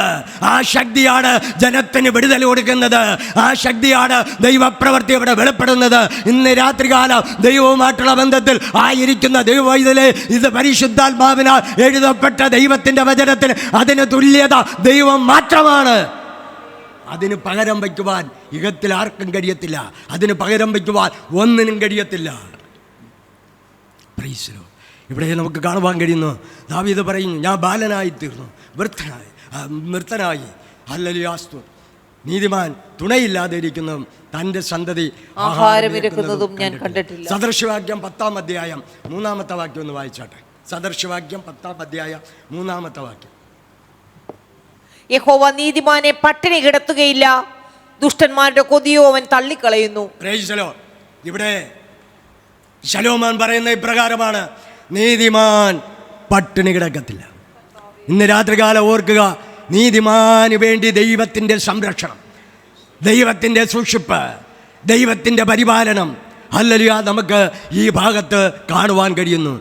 Speaker 2: ആ ശക്തിയാണ് ജനത്തിന് വിടുതൽ കൊടുക്കുന്നത്. ആ ശക്തിയാണ് ദൈവപ്രവൃത്തി ഇവിടെ വെളിപ്പെടുന്നത്. ഇന്ന് രാത്രികാലം ദൈവവുമായിട്ടുള്ള ബന്ധത്തിൽ ആയിരിക്കുന്ന ദൈവവൈതലേ, ഇത് പരിശുദ്ധാത്മാവിനാൽ എഴുതപ്പെട്ട ദൈവത്തിൻ്റെ വചനത്തിന് അതിന് തുല്യത ദൈവം മാത്രമാണ്. അതിന് പകരം വയ്ക്കുവാൻ യുഗത്തിൽ ആർക്കും കഴിയത്തില്ല. അതിന് പകരം വയ്ക്കുവാൻ ഒന്നിനും കഴിയത്തില്ല. Price the Lord. ഇവിടെ നമുക്ക് കാണുവാൻ കഴിയുന്നു, ദാവീദ് പറയുന്നു, ഞാൻ ബാലനായി തീർന്നു, മൃത്തനായി. ഹല്ലേലൂയ. നീതിമാൻ തുണയില്ലാതെ ഇരിക്കുന്നതും തൻ്റെ സന്തതി
Speaker 3: ആഹാരമിരക്കുന്നതും ഞാൻ കണ്ടിട്ടില്ല.
Speaker 2: സദൃശവാക്യം 10-ാം അധ്യായം 3-ാമത്തെ വാക്യം ഒന്ന് വായിച്ചാട്ടെ. സദൃശവാക്യം 10-ാം അധ്യായം 3-ാമത്തെ വാക്യം.
Speaker 3: യഹോവ നീതിമാനെ പട്ടിണി കിടത്തുകയില്ല, ദുഷ്ടന്മാരുടെ കൊതിയോ അവൻ തള്ളിക്കളയുന്നു.
Speaker 2: Price the Lord. ഇവിടെ ശലോമോൻ പറയുന്ന ഇപ്രകാരമാണ്, നീതിമാൻ പട്ടിണി കിടക്കത്തില്ല. ഇന്ന് രാത്രികാലം ഓർക്കുക, നീതിമാന് വേണ്ടി ദൈവത്തിൻ്റെ സംരക്ഷണം, ദൈവത്തിൻ്റെ സൂക്ഷിപ്പ്, ദൈവത്തിൻ്റെ പരിപാലനം ഹല്ലേലൂയ നമുക്ക് ഈ ഭാഗത്ത് കാണുവാൻ കഴിയുന്നു.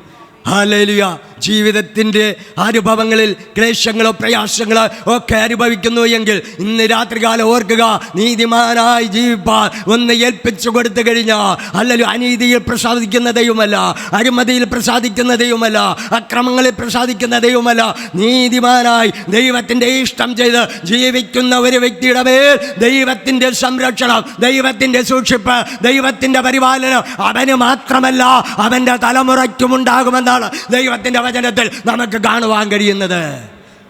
Speaker 2: ഹല്ലേലൂയ. ജീവിതത്തിൻ്റെ അനുഭവങ്ങളിൽ ക്ലേശങ്ങളോ പ്രയാസങ്ങളോ ഒക്കെ അനുഭവിക്കുന്നു എങ്കിൽ ഇന്ന് രാത്രികാലം ഓർക്കുക, നീതിമാനായി ജീവിപ്പാൻ ഒന്ന് ഏൽപ്പിച്ചു കൊടുത്തു കഴിഞ്ഞാൽ, ഹല്ലേലൂയ, അനീതിയിൽ പ്രസാദിക്കുന്ന ദൈവമല്ല, അഴിമതിയിൽ പ്രസാദിക്കുന്ന ദൈവമല്ല, അക്രമങ്ങളിൽ പ്രസാദിക്കുന്ന ദൈവമല്ല. നീതിമാനായി ദൈവത്തിൻ്റെ ഇഷ്ടം ചെയ്ത് ജീവിക്കുന്ന ഒരു വ്യക്തിയുടെ മേൽ ദൈവത്തിൻ്റെ സംരക്ഷണം, ദൈവത്തിൻ്റെ സൂക്ഷിപ്പ്, ദൈവത്തിൻ്റെ പരിപാലനം അവന് മാത്രമല്ല അവൻ്റെ തലമുറയ്ക്കും ഉണ്ടാകുമെന്നാണ് ദൈവത്തിൻ്റെ വചനത്തിൽ നമുക്ക് കാണുവാൻ കഴിയുന്നത്.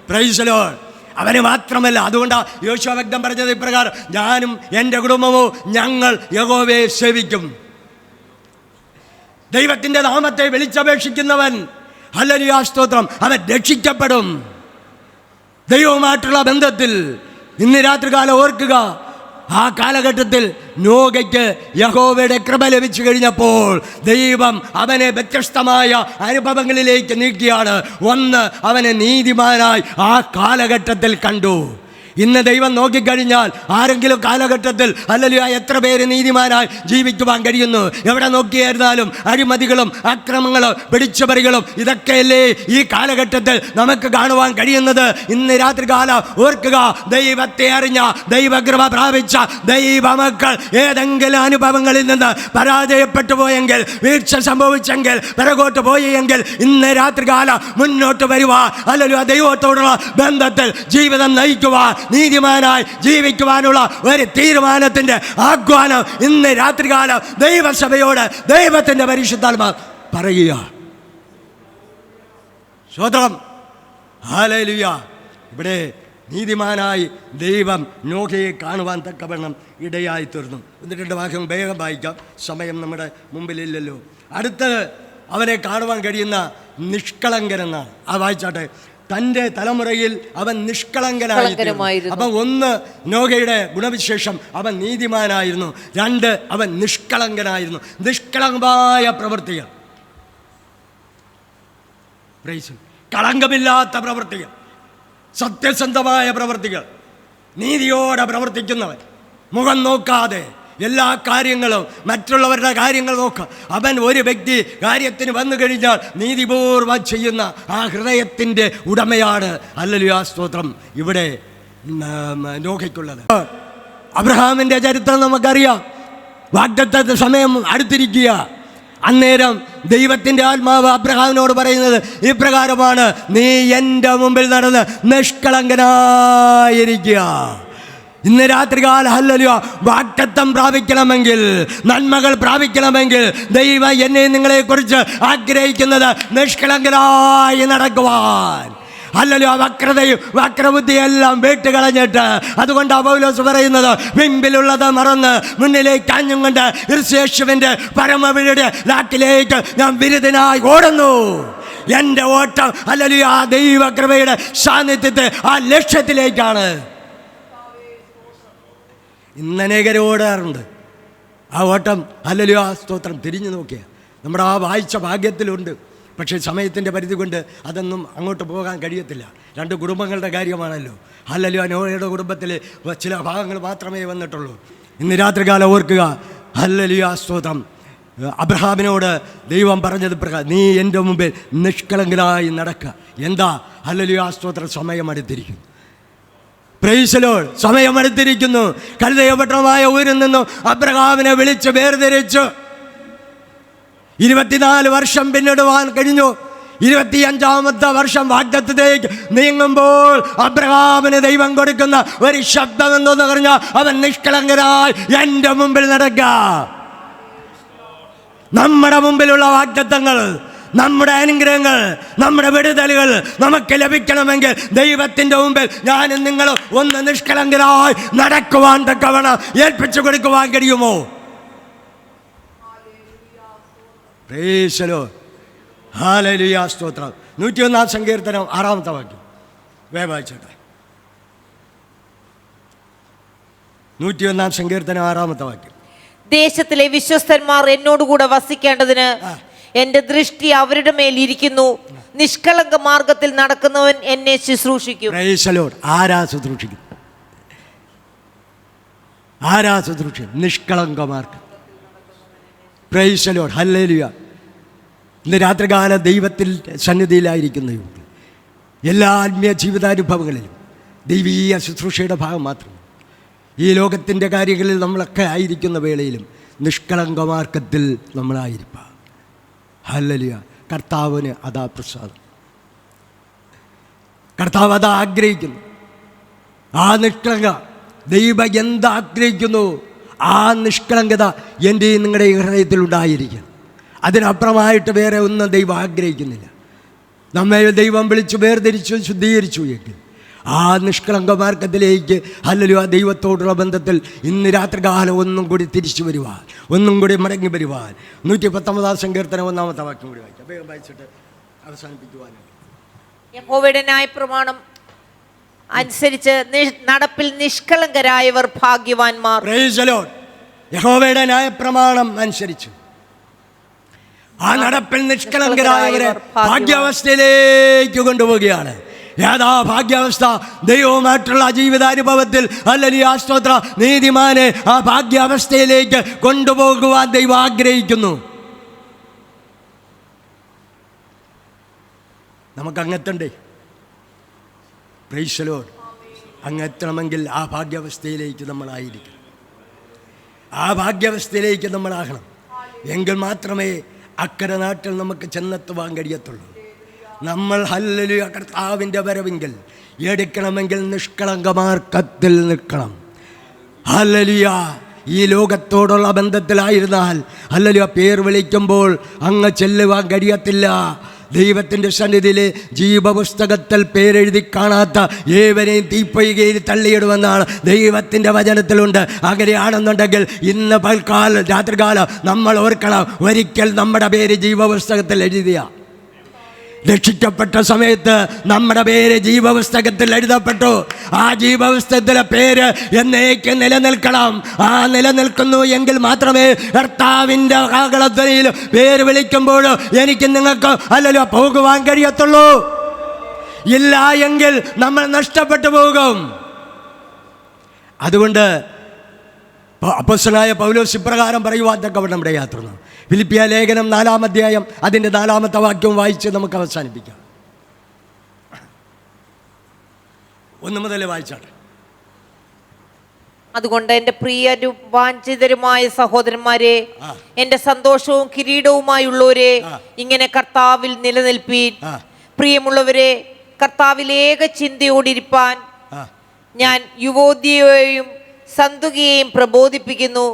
Speaker 2: Price the Lord. അവന് മാത്രമല്ല. അതുകൊണ്ടാണ് യോശുവ വ്യക്തം പറഞ്ഞത് ഇപ്രകാരം, ഞാനും എൻ്റെ കുടുംബവും ഞങ്ങൾ യഹോവയെ സേവിക്കും. ദൈവത്തിൻ്റെ നാമത്തെ വിളിച്ചപേക്ഷിക്കുന്നവൻ, ഹല്ലേലൂയ, സ്തോത്രം, അവൻ രക്ഷിക്കപ്പെടും. ദൈവവുമായിട്ടുള്ള ബന്ധത്തിൽ ഇന്ന് രാത്രികാലം ഓർക്കുക, ആ കാലഘട്ടത്തിൽ നോഗയ്ക്ക് യഹോവയുടെ കൃപ ലഭിച്ചു കഴിഞ്ഞപ്പോൾ ദൈവം അവനെ വ്യത്യസ്തമായ അനുഭവങ്ങളിലേക്ക് നീക്കിയാണ്. ഒന്ന്, അവനെ നീതിമാനായി ആ കാലഘട്ടത്തിൽ കണ്ടു. ഇന്ന് ദൈവം നോക്കിക്കഴിഞ്ഞാൽ ആരെങ്കിലും കാലഘട്ടത്തിൽ ഹല്ലേലൂയ എത്ര പേര് നീതിമാനായി ജീവിക്കുവാൻ കഴിയുന്നു? എവിടെ നോക്കിയായിരുന്നാലും അഴിമതികളും അക്രമങ്ങളും പിടിച്ചുപറികളും ഇതൊക്കെയല്ലേ ഈ കാലഘട്ടത്തിൽ നമുക്ക് കാണുവാൻ കഴിയുന്നത്. ഇന്ന് രാത്രികാലം ഓർക്കുക, ദൈവത്തെ അറിഞ്ഞ, ദൈവകൃപ പ്രാപിച്ച ദൈവമക്കൾ ഏതെങ്കിലും അനുഭവങ്ങളിൽ നിന്ന് പരാജയപ്പെട്ടു പോയെങ്കിൽ, വീഴ്ച സംഭവിച്ചെങ്കിൽ, പിറകോട്ട് പോയെങ്കിൽ ഇന്ന് രാത്രികാലം മുന്നോട്ട് വരുവാൻ, ഹല്ലേലൂയ, ദൈവത്തോടുള്ള ബന്ധത്തിൽ ജീവിതം നയിക്കുവാൻ, നീതിമാനായി ജീവിക്കുവാനുള്ള ഒരു തീരുമാനത്തിന്റെ ആഹ്വാനം ഇന്ന് രാത്രികാലം ദൈവസഭയോട് ദൈവത്തിന്റെ പരിശുദ്ധാത്മാവ് പറയുക. സ്തോത്രം. ഹല്ലേലൂയ. ഇവിടെ നീതിമാനായി ദൈവം നോഹയെ കാണുവാൻ തക്കവണ്ണം ഇടയായി തീർന്നു. എന്നിട്ട് വാക്യം വേഗം വായിക്കാം, സമയം നമ്മുടെ മുമ്പിലില്ലല്ലോ. അടുത്തത് അവനെ കാണുവാൻ കഴിയുന്ന നിഷ്കളങ്കനെന്നാണ്. ആ വായിച്ചാട്ടെ. തൻ്റെ തലമുറയിൽ അവൻ നിഷ്കളങ്കനായിരുന്നു. അപ്പം 1 നോഹയുടെ ഗുണവിശേഷം, അവൻ നീതിമാനായിരുന്നു. 2 അവൻ നിഷ്കളങ്കനായിരുന്നു. നിഷ്കളങ്കമായ പ്രവൃത്തികൾ, കളങ്കമില്ലാത്ത പ്രവൃത്തികൾ, സത്യസന്ധമായ പ്രവൃത്തികൾ, നീതിയോടെ പ്രവർത്തിക്കുന്നവൻ, മുഖം നോക്കാതെ എല്ലാ കാര്യങ്ങളും മറ്റുള്ളവരുടെ കാര്യങ്ങൾ നോക്കുക. അവൻ ഒരു വ്യക്തി കാര്യത്തിന് വന്നു കഴിഞ്ഞാൽ നീതിപൂർവ്വം ചെയ്യുന്ന ആ ഹൃദയത്തിൻ്റെ ഉടമയാണ്. ഹല്ലേലൂയ, സ്തോത്രം. ഇവിടെ നോഹയ്ക്കുള്ളത്. അബ്രഹാമിൻ്റെ ചരിത്രം നമുക്കറിയാം. വാഗ്ദത്തത്തിന്റെ സമയം അടുത്തിരിക്കുക. അന്നേരം ദൈവത്തിൻ്റെ ആത്മാവ് അബ്രഹാമിനോട് പറയുന്നത് ഇപ്രകാരമാണ്: നീ എൻ്റെ മുമ്പിൽ നടന്ന് നിഷ്കളങ്കനായിരിക്കുക. ഇന്ന് രാത്രികാല ഹല്ലേലൂയ, വാഗ്ദത്തം പ്രാപിക്കണമെങ്കിൽ, നന്മകൾ പ്രാപിക്കണമെങ്കിൽ ദൈവം എന്നെ നിങ്ങളെക്കുറിച്ച് ആഗ്രഹിക്കുന്നത് നിഷ്കളങ്കനായി നടക്കുവാൻ. ഹല്ലേലൂയ, വക്രതയും വക്രബുദ്ധിയെല്ലാം വീട്ടുകളഞ്ഞിട്ട്. അതുകൊണ്ട് പൗലോസ് പറയുന്നത്, പിമ്പിലുള്ളത് മറന്ന് മുന്നിലേക്ക് അഞ്ഞും കൊണ്ട് യേശുവിൻ്റെ പരമവിളിയുടെ നാട്ടിലേക്ക് ഞാൻ വിരുദ്ധനായി ഓടുന്നു. എൻ്റെ ഓട്ടം ഹല്ലേലൂയ ആ ദൈവകൃപയുടെ സാന്നിധ്യത്തെ ആ ലക്ഷ്യത്തിലേക്കാണ്. ഇന്ന് അനേകർ ഓടാറുണ്ട്. ആ ഓട്ടം ഹല്ലേലൂയ സ്തോത്രം തിരിഞ്ഞു നോക്കിയ നമ്മുടെ ആ വായിച്ച ഭാഗ്യത്തിലുണ്ട്. പക്ഷേ സമയത്തിൻ്റെ പരിധി കൊണ്ട് അതൊന്നും അങ്ങോട്ട് പോകാൻ കഴിയത്തില്ല. 2 കുടുംബങ്ങളുടെ കാര്യമാണല്ലോ. ഹല്ലേലൂയ, നോഹയുടെ കുടുംബത്തിൽ ചില ഭാഗങ്ങൾ മാത്രമേ വന്നിട്ടുള്ളൂ. ഇന്ന് രാത്രികാലം ഓർക്കുക, ഹല്ലേലൂയ സ്തോത്രം. അബ്രഹാമിനോട് ദൈവം പറഞ്ഞത് പ്രകാരം നീ എൻ്റെ മുമ്പിൽ നിഷ്കളങ്കനായി നടക്കുക. എന്താ? ഹല്ലേലൂയ സ്തോത്രം, സമയം അടുത്തിരിക്കുന്നു. പ്രൈസ് ദി ലോർഡ്, സമയം അടുത്തിരിക്കുന്നു. കൽദയപട്ടണമായ ഊരിൽ നിന്നും അബ്രഹാമിനെ വിളിച്ച് വേർതിരിച്ചു. 24 വർഷം പിന്നിടുവാൻ കഴിഞ്ഞു. 25ാമത്തെ വർഷം വാഗ്ദത്തത്തിലേക്ക് നീങ്ങുമ്പോൾ അബ്രഹാമിന് ദൈവം കൊടുക്കുന്ന ഒരു ശബ്ദം എന്തോന്ന് പറഞ്ഞാൽ, അവൻ നിഷ്കളങ്കനായി എൻ്റെ മുമ്പിൽ നടക്കുക. നമ്മുടെ മുമ്പിലുള്ള വാഗ്ദത്തങ്ങൾ, നമ്മുടെ അനുഗ്രഹങ്ങൾ, നമ്മുടെ വിടുതലുകൾ നമുക്ക് ലഭിക്കണമെങ്കിൽ ദൈവത്തിൻ്റെ മുമ്പിൽ ഞാനും നിങ്ങളും ഒന്ന് നിഷ്കളങ്കരായി നടക്കുവാൻ തക്കവണ്ണം ഏൽപ്പിച്ചു കൊടുക്കുവാൻ കഴിയുമോ? പ്രൈസ് ദി ലോർഡ്, ഹല്ലേലൂയ സ്തോത്രം. 101 സങ്കീർത്തനം 6-ാമത്തെ വാക്യം വേഗം വായിച്ചോട്ടെ. 101 സങ്കീർത്തനം 6-ാമത്തെ വാക്യം.
Speaker 3: ദേശത്തിലെ വിശ്വസ്തന്മാർ എന്നോടുകൂടെ വസിക്കേണ്ടതിന് എന്റെ ദൃഷ്ടി അവരുടെ മേൽ ഇരിക്കുന്നു. നിഷ്കളങ്ക മാർഗത്തിൽ നടക്കുന്നവൻ എന്നെ ശുശ്രൂഷിക്കും.
Speaker 2: Price the Lord. ആരാ ശുശ്രൂഷിക്കും? ആരാ ശുശ്രൂഷിക്കും? നിഷ്കളങ്ക മാർഗം. Price the Lord, hallelujah. ഇന്ന് രാത്രികാല ദൈവത്തിൽ സന്നിധിയിലായിരിക്കുന്ന എല്ലാ ആത്മീയ ജീവിതാനുഭവങ്ങളിലും ദൈവീയ ശുശ്രൂഷയുടെ ഭാഗം മാത്രം. ഈ ലോകത്തിൻ്റെ കാര്യങ്ങളിൽ നമ്മളൊക്കെ ആയിരിക്കുന്ന വേളയിലും നിഷ്കളങ്ക മാർഗത്തിൽ നമ്മളായിരിക്കാം. ഹല്ലേലൂയ. കർത്താവിന് അതാ പ്രസാദം. കർത്താവ് അതാ ആഗ്രഹിക്കുന്നു. ആ നിഷ്കളങ്ക ദൈവം എന്താഗ്രഹിക്കുന്നു ആ നിഷ്കളങ്കത എൻ്റെയും നിങ്ങളുടെ ഹൃദയത്തിൽ ഉണ്ടായിരിക്കണം. അതിനപ്പുറമായിട്ട് വേറെ ഒന്നും ദൈവം ആഗ്രഹിക്കുന്നില്ല. നമ്മെ ദൈവം വിളിച്ചു വേർതിരിച്ചു ശുദ്ധീകരിച്ചു എങ്കിൽ ആ നിഷ്കളങ്ക മാർഗത്തിലേക്ക്, ഹല്ലേലൂയ, ദൈവത്തോടുള്ള ബന്ധത്തിൽ ഇന്ന് രാത്രികാലം ഒന്നും കൂടി തിരിച്ചു വരുവാൻ, ഒന്നും കൂടി മടങ്ങി വരുവാൻ. 119 സങ്കീർത്തനം 1-ാമത്തെ വാക്യം കൂടി വായിക്കാം. വേഗം വായിച്ചിട്ട് അവസാനിപ്പിക്കുവാനാണ്.
Speaker 3: യഹോവയുടെ ന്യായപ്രമാണം അനുസരിച്ച് നടപ്പിൽ നിഷ്കളങ്കരായവർ ഭാഗ്യവാന്മാർ.
Speaker 2: Price the Lord. യഹോവയുടെ ന്യായപ്രമാണം അനുസരിച്ച് ആ നടപ്പിൽ നിഷ്കളങ്കരായവരെ ഭാഗ്യാവസ്ഥയിലേക്ക് കൊണ്ടുപോവുകയാണ്. ഏതാ ഭാഗ്യാവസ്ഥ? ദൈവവുമായിട്ടുള്ള ജീവിതാനുഭവത്തിൽ ഹല്ലേലൂയ സ്തോത്രം നീതിമാനെ ആ ഭാഗ്യാവസ്ഥയിലേക്ക് കൊണ്ടുപോകുവാൻ ദൈവം ആഗ്രഹിക്കുന്നു. നമുക്കങ്ങെത്തണ്ടേ? Praise the Lord. അങ്ങെത്തണമെങ്കിൽ ആ ഭാഗ്യാവസ്ഥയിലേക്ക് നമ്മളായിരിക്കണം. ആ ഭാഗ്യാവസ്ഥയിലേക്ക് നമ്മളാകണം. എങ്കിൽ മാത്രമേ അക്കരെ നാട്ടിൽ നമുക്ക് ചെന്നെത്തുവാൻ കഴിയത്തുള്ളൂ. നമ്മൾ ഹല്ലേലൂയ കർത്താവിൻ്റെ വരവെങ്കിൽ എടുക്കണമെങ്കിൽ നിഷ്കളങ്ക മാർഗത്തിൽ നിൽക്കണം. ഹല്ലേലൂയ. ഈ ലോകത്തോടുള്ള ബന്ധത്തിലായിരുന്നാൽ ഹല്ലേലൂയ പേർ വിളിക്കുമ്പോൾ അങ്ങ് ചെല്ലുവാൻ കഴിയത്തില്ല. ദൈവത്തിൻ്റെ സന്നിധിയിൽ ജീവപുസ്തകത്തിൽ പേരെഴുതി കാണാത്ത ഏവരെയും തീപ്പൊയ്കയിൽ തള്ളിയിടുമെന്നാണ് ദൈവത്തിൻ്റെ വചനത്തിലുണ്ട്. അങ്ങനെയാണെന്നുണ്ടെങ്കിൽ ഇന്ന് രാത്രികാലം നമ്മൾ ഓർക്കണം, ഒരിക്കൽ നമ്മുടെ പേര് ജീവപുസ്തകത്തിൽ എഴുതിയ, രക്ഷിക്കപ്പെട്ട സമയത്ത് നമ്മുടെ പേര് ജീവപുസ്തകത്തിൽ എഴുതപ്പെട്ടു. ആ ജീവപുസ്തകത്തിലെ പേര് എന്നേക്കും നിലനിൽക്കണം. ആ നിലനിൽക്കുന്നു എങ്കിൽ മാത്രമേ കർത്താവിൻ്റെ കാഹളധ്വനിയിൽ പേര് വിളിക്കുമ്പോൾ എനിക്ക് നിങ്ങൾക്ക് അല്ലല്ലോ പോകുവാൻ കഴിയത്തുള്ളൂ. ഇല്ല എങ്കിൽ നമ്മൾ നഷ്ടപ്പെട്ടു പോകും. അതുകൊണ്ട് അപ്പോസ്തലനായ പൗലോസ് ഇപ്രകാരം പറയുവാൻ തക്കവണ്ണം നമ്മുടെ യാത്ര. ഫിലിപ്പിയ ലേഖനം 4-ാം അധ്യായം അതിൻ്റെ 4-ാമത്തെ വാക്യം വായിച്ച് നമുക്ക് അവസാനിപ്പിക്കാം. 1 മുതൽ വായിച്ചാട്ടെ.
Speaker 3: അതുകൊണ്ട് എൻ്റെ പ്രിയരും വാഞ്ചിതരുമായ സഹോദരന്മാരെ, എൻ്റെ സന്തോഷവും കിരീടവുമായുള്ളവരെ, ഇങ്ങനെ കർത്താവിൽ നിലനിൽപ്പീൻ. പ്രിയമുള്ളവരെ, കർത്താവിൽ ഏക ചിന്തയോടിരിപ്പാൻ ഞാൻ യുവോദ്യയെയും സന്തുകയെയും പ്രബോധിപ്പിക്കുന്നു.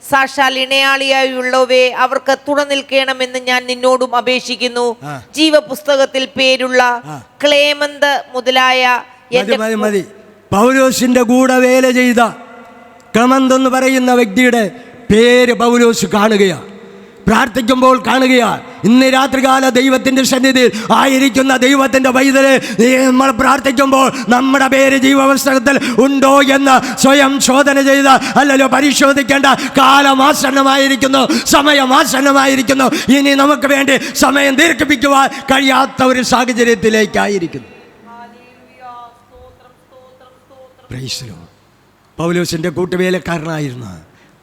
Speaker 3: സാക്ഷാൽ ഇണയാളിയായുള്ളവേ, അവർക്ക് തുണ നിൽക്കണമെന്ന് ഞാൻ നിന്നോടും അപേക്ഷിക്കുന്നു. ജീവപുസ്തകത്തിൽ പേരുള്ള ക്ലേമന്ത് മുതലായ
Speaker 2: മതി. പൗലോസിന്റെ കൂടെ വേല ചെയ്ത ക്ലെമന്ത് എന്ന് പറയുന്ന വ്യക്തിയുടെ പേര് പൗലോസ് കാണുകയാണ്, പ്രാർത്ഥിക്കുമ്പോൾ കാണുകയാണ്. ഇന്ന് രാത്രികാല ദൈവത്തിൻ്റെ സന്നിധിയിൽ ആയിരിക്കുന്ന ദൈവത്തിൻ്റെ പൈതലെ, നമ്മൾ പ്രാർത്ഥിക്കുമ്പോൾ നമ്മുടെ പേര് ജീവപുസ്തകത്തിൽ ഉണ്ടോ എന്ന് സ്വയം ശോധന ചെയ്ത് അല്ലല്ലോ പരിശോധിക്കേണ്ട കാലമാസന്നമായിരിക്കുന്നു, സമയമാസന്നമായിരിക്കുന്നു. ഇനി നമുക്ക് വേണ്ടി സമയം ദീർഘിപ്പിക്കുവാൻ കഴിയാത്ത ഒരു സാഹചര്യത്തിലേക്കായിരിക്കുന്നു. പൗലോസിൻ്റെ കൂട്ടുവേലക്കാരനായിരുന്ന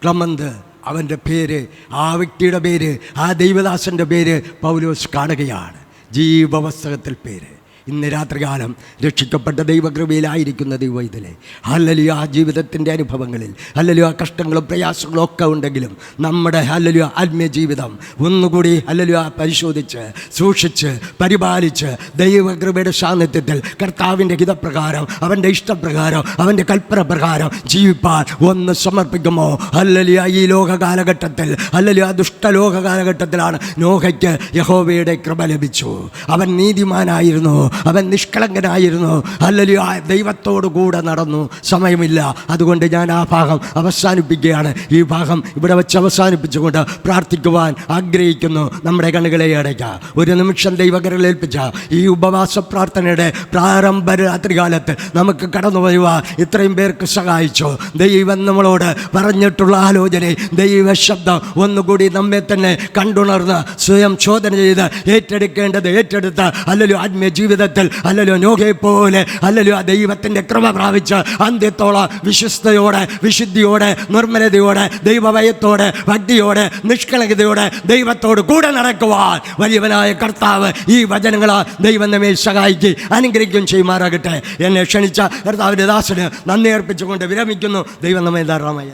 Speaker 2: ക്ലെമന്ത്, അവൻ്റെ പേര്, ആ വ്യക്തിയുടെ പേര്, ആ ദൈവദാസൻ്റെ പേര് പൗലോസ് കാണുകയാണ്, ജീവപുസ്തകത്തിൽ പേര്. ഇന്ന് രാത്രികാലം രക്ഷിക്കപ്പെട്ട ദൈവകൃപയിലായിരിക്കുന്ന ദൈവത്തിലെ ഹല്ലേലൂയ, ആ ജീവിതത്തിൻ്റെ അനുഭവങ്ങളിൽ ഹല്ലേലൂയ കഷ്ടങ്ങളും പ്രയാസങ്ങളും ഒക്കെ ഉണ്ടെങ്കിലും നമ്മുടെ ഹല്ലേലൂയ ആത്മീയ ജീവിതം ഒന്നുകൂടി ഹല്ലേലൂയ പരിശോധിച്ച് സൂക്ഷിച്ച് പരിപാലിച്ച് ദൈവകൃപയുടെ സാന്നിധ്യത്തിൽ കർത്താവിൻ്റെ ഹിതപ്രകാരം അവൻ്റെ ഇഷ്ടപ്രകാരം അവൻ്റെ കൽപ്പന പ്രകാരം ജീവിപ്പാൻ ഒന്ന് സമർപ്പിക്കുമോ? ഹല്ലേലൂയ, ഈ ലോക കാലഘട്ടത്തിൽ ഹല്ലേലൂയ ദുഷ്ടലോക കാലഘട്ടത്തിലാണ് നോഹയ്ക്ക് യഹോവയുടെ കൃപ ലഭിച്ചു. അവൻ നീതിമാനായിരുന്നു, അവൻ നിഷ്കളങ്കനായിരുന്നു, ഹല്ലേലൂയ ദൈവത്തോടു കൂടെ നടന്നു. സമയമില്ല, അതുകൊണ്ട് ഞാൻ ആ ഭാഗം അവസാനിപ്പിക്കുകയാണ്. ഈ ഭാഗം ഇവിടെ വെച്ച് അവസാനിപ്പിച്ചുകൊണ്ട് പ്രാർത്ഥിക്കുവാൻ ആഗ്രഹിക്കുന്നു. നമ്മുടെ കണ്ണുകളെ അടയ്ക്കുക. ഒരു നിമിഷം ദൈവകരങ്ങളേൽപ്പിച്ച ഈ ഉപവാസ പ്രാർത്ഥനയുടെ പ്രാരംഭ രാത്രികാലത്ത് നമുക്ക് കടന്നു വരുവാൻ ഇത്രയും പേർക്ക് സഹായിച്ചു. ദൈവം നമ്മളോട് പറഞ്ഞിട്ടുള്ള ആലോചന, ദൈവ ശബ്ദം ഒന്നുകൂടി നമ്മെ തന്നെ കണ്ടുണർന്ന് സ്വയം ചോദന ചെയ്ത് ഏറ്റെടുക്കേണ്ടത് ഏറ്റെടുത്ത് ഹല്ലേലൂയ ആത്മീയ ജീവിതത്തിൽ ഹല്ലേലൂയ നോഹയെ പോലെ ഹല്ലേലൂയ ദൈവത്തിൻ്റെ കൃപ പ്രാപിച്ച് അന്ത്യത്തോളം വിശ്വസ്തയോടെ, വിശുദ്ധിയോടെ, നിർമ്മലതയോടെ, ദൈവഭയത്തോടെ, ഭക്തിയോടെ, നിഷ്കളങ്കതയോടെ ദൈവത്തോട് കൂടെ നടക്കുവാൻ വലിയവനായ കർത്താവ് ഈ വചനങ്ങളാൽ ദൈവം നമ്മെ സഹായിക്കും അനുഗ്രഹിക്കും ചെയ്യുമാറാകട്ടെ. എന്നെ ക്ഷണിച്ച കർത്താവിൻ്റെ ദാസന് നന്ദി അർപ്പിച്ചുകൊണ്ട് വിരമിക്കുന്നു. ദൈവം നമ്മെ ധാരാളമായി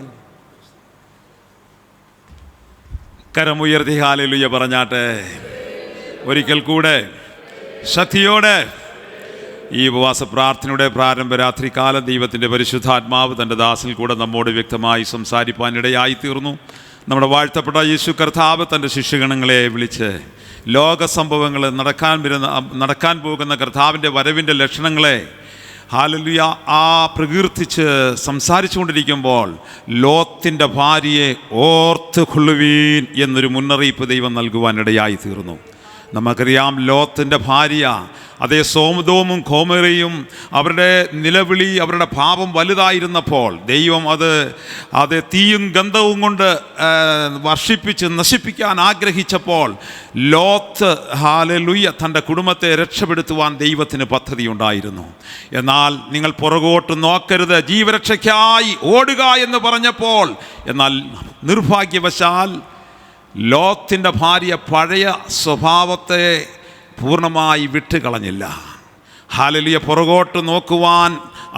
Speaker 1: കരമുയർത്തി ഹല്ലേലൂയ പറഞ്ഞാട്ടെ. ഒരിക്കൽ കൂടെ ശക്തിയോടെ ഈ ഉപവാസ പ്രാർത്ഥനയുടെ പ്രാരംഭ രാത്രികാലം ദൈവത്തിൻ്റെ പരിശുദ്ധാത്മാവ് തൻ്റെ ദാസനിൽ കൂടെ നമ്മോട് വ്യക്തമായി സംസാരിപ്പാനിടയായി തീർന്നു. നമ്മുടെ യേശു കർത്താവ് തൻ്റെ ശിഷ്യഗണങ്ങളെ വിളിച്ച് ലോക സംഭവങ്ങൾ നടക്കാൻ പോകുന്ന കർത്താവിൻ്റെ വരവിൻ്റെ ലക്ഷണങ്ങളെ ഹല്ലേലൂയ പ്രകീർത്തിച്ച് സംസാരിച്ചു കൊണ്ടിരിക്കുമ്പോൾ ലോത്തിൻ്റെ ഭാര്യയെ ഓർത്ത് കൊള്ളുവീൻ എന്നൊരു മുന്നറിയിപ്പ് ദൈവം നൽകുവാനിടയായി തീർന്നു. നമുക്കറിയാം, ലോത്തിൻ്റെ ഭാര്യ, അതേ സോമദോമും ഗോമോരയും അവരുടെ നിലവിളി, അവരുടെ പാപം വലുതായിരുന്നപ്പോൾ ദൈവം അത് തീയും ഗന്ധവും കൊണ്ട് വർഷിപ്പിച്ച് നശിപ്പിക്കാൻ ആഗ്രഹിച്ചപ്പോൾ ലോത്ത് ഹല്ലേലൂയ തൻ്റെ കുടുംബത്തെ രക്ഷപ്പെടുത്തുവാൻ ദൈവത്തിന് പദ്ധതിയുണ്ടായിരുന്നു. എന്നാൽ നിങ്ങൾ പുറകോട്ട് നോക്കരുത്, ജീവരക്ഷയ്ക്കായി ഓടുക എന്ന് പറഞ്ഞപ്പോൾ, എന്നാൽ നിർഭാഗ്യവശാൽ ലോത്തിൻ്റെ ഭാര്യ പഴയ സ്വഭാവത്തെ പൂർണ്ണമായി വിട്ടുകളഞ്ഞില്ല. ഹല്ലേലൂയ, പുറകോട്ട് നോക്കുവാൻ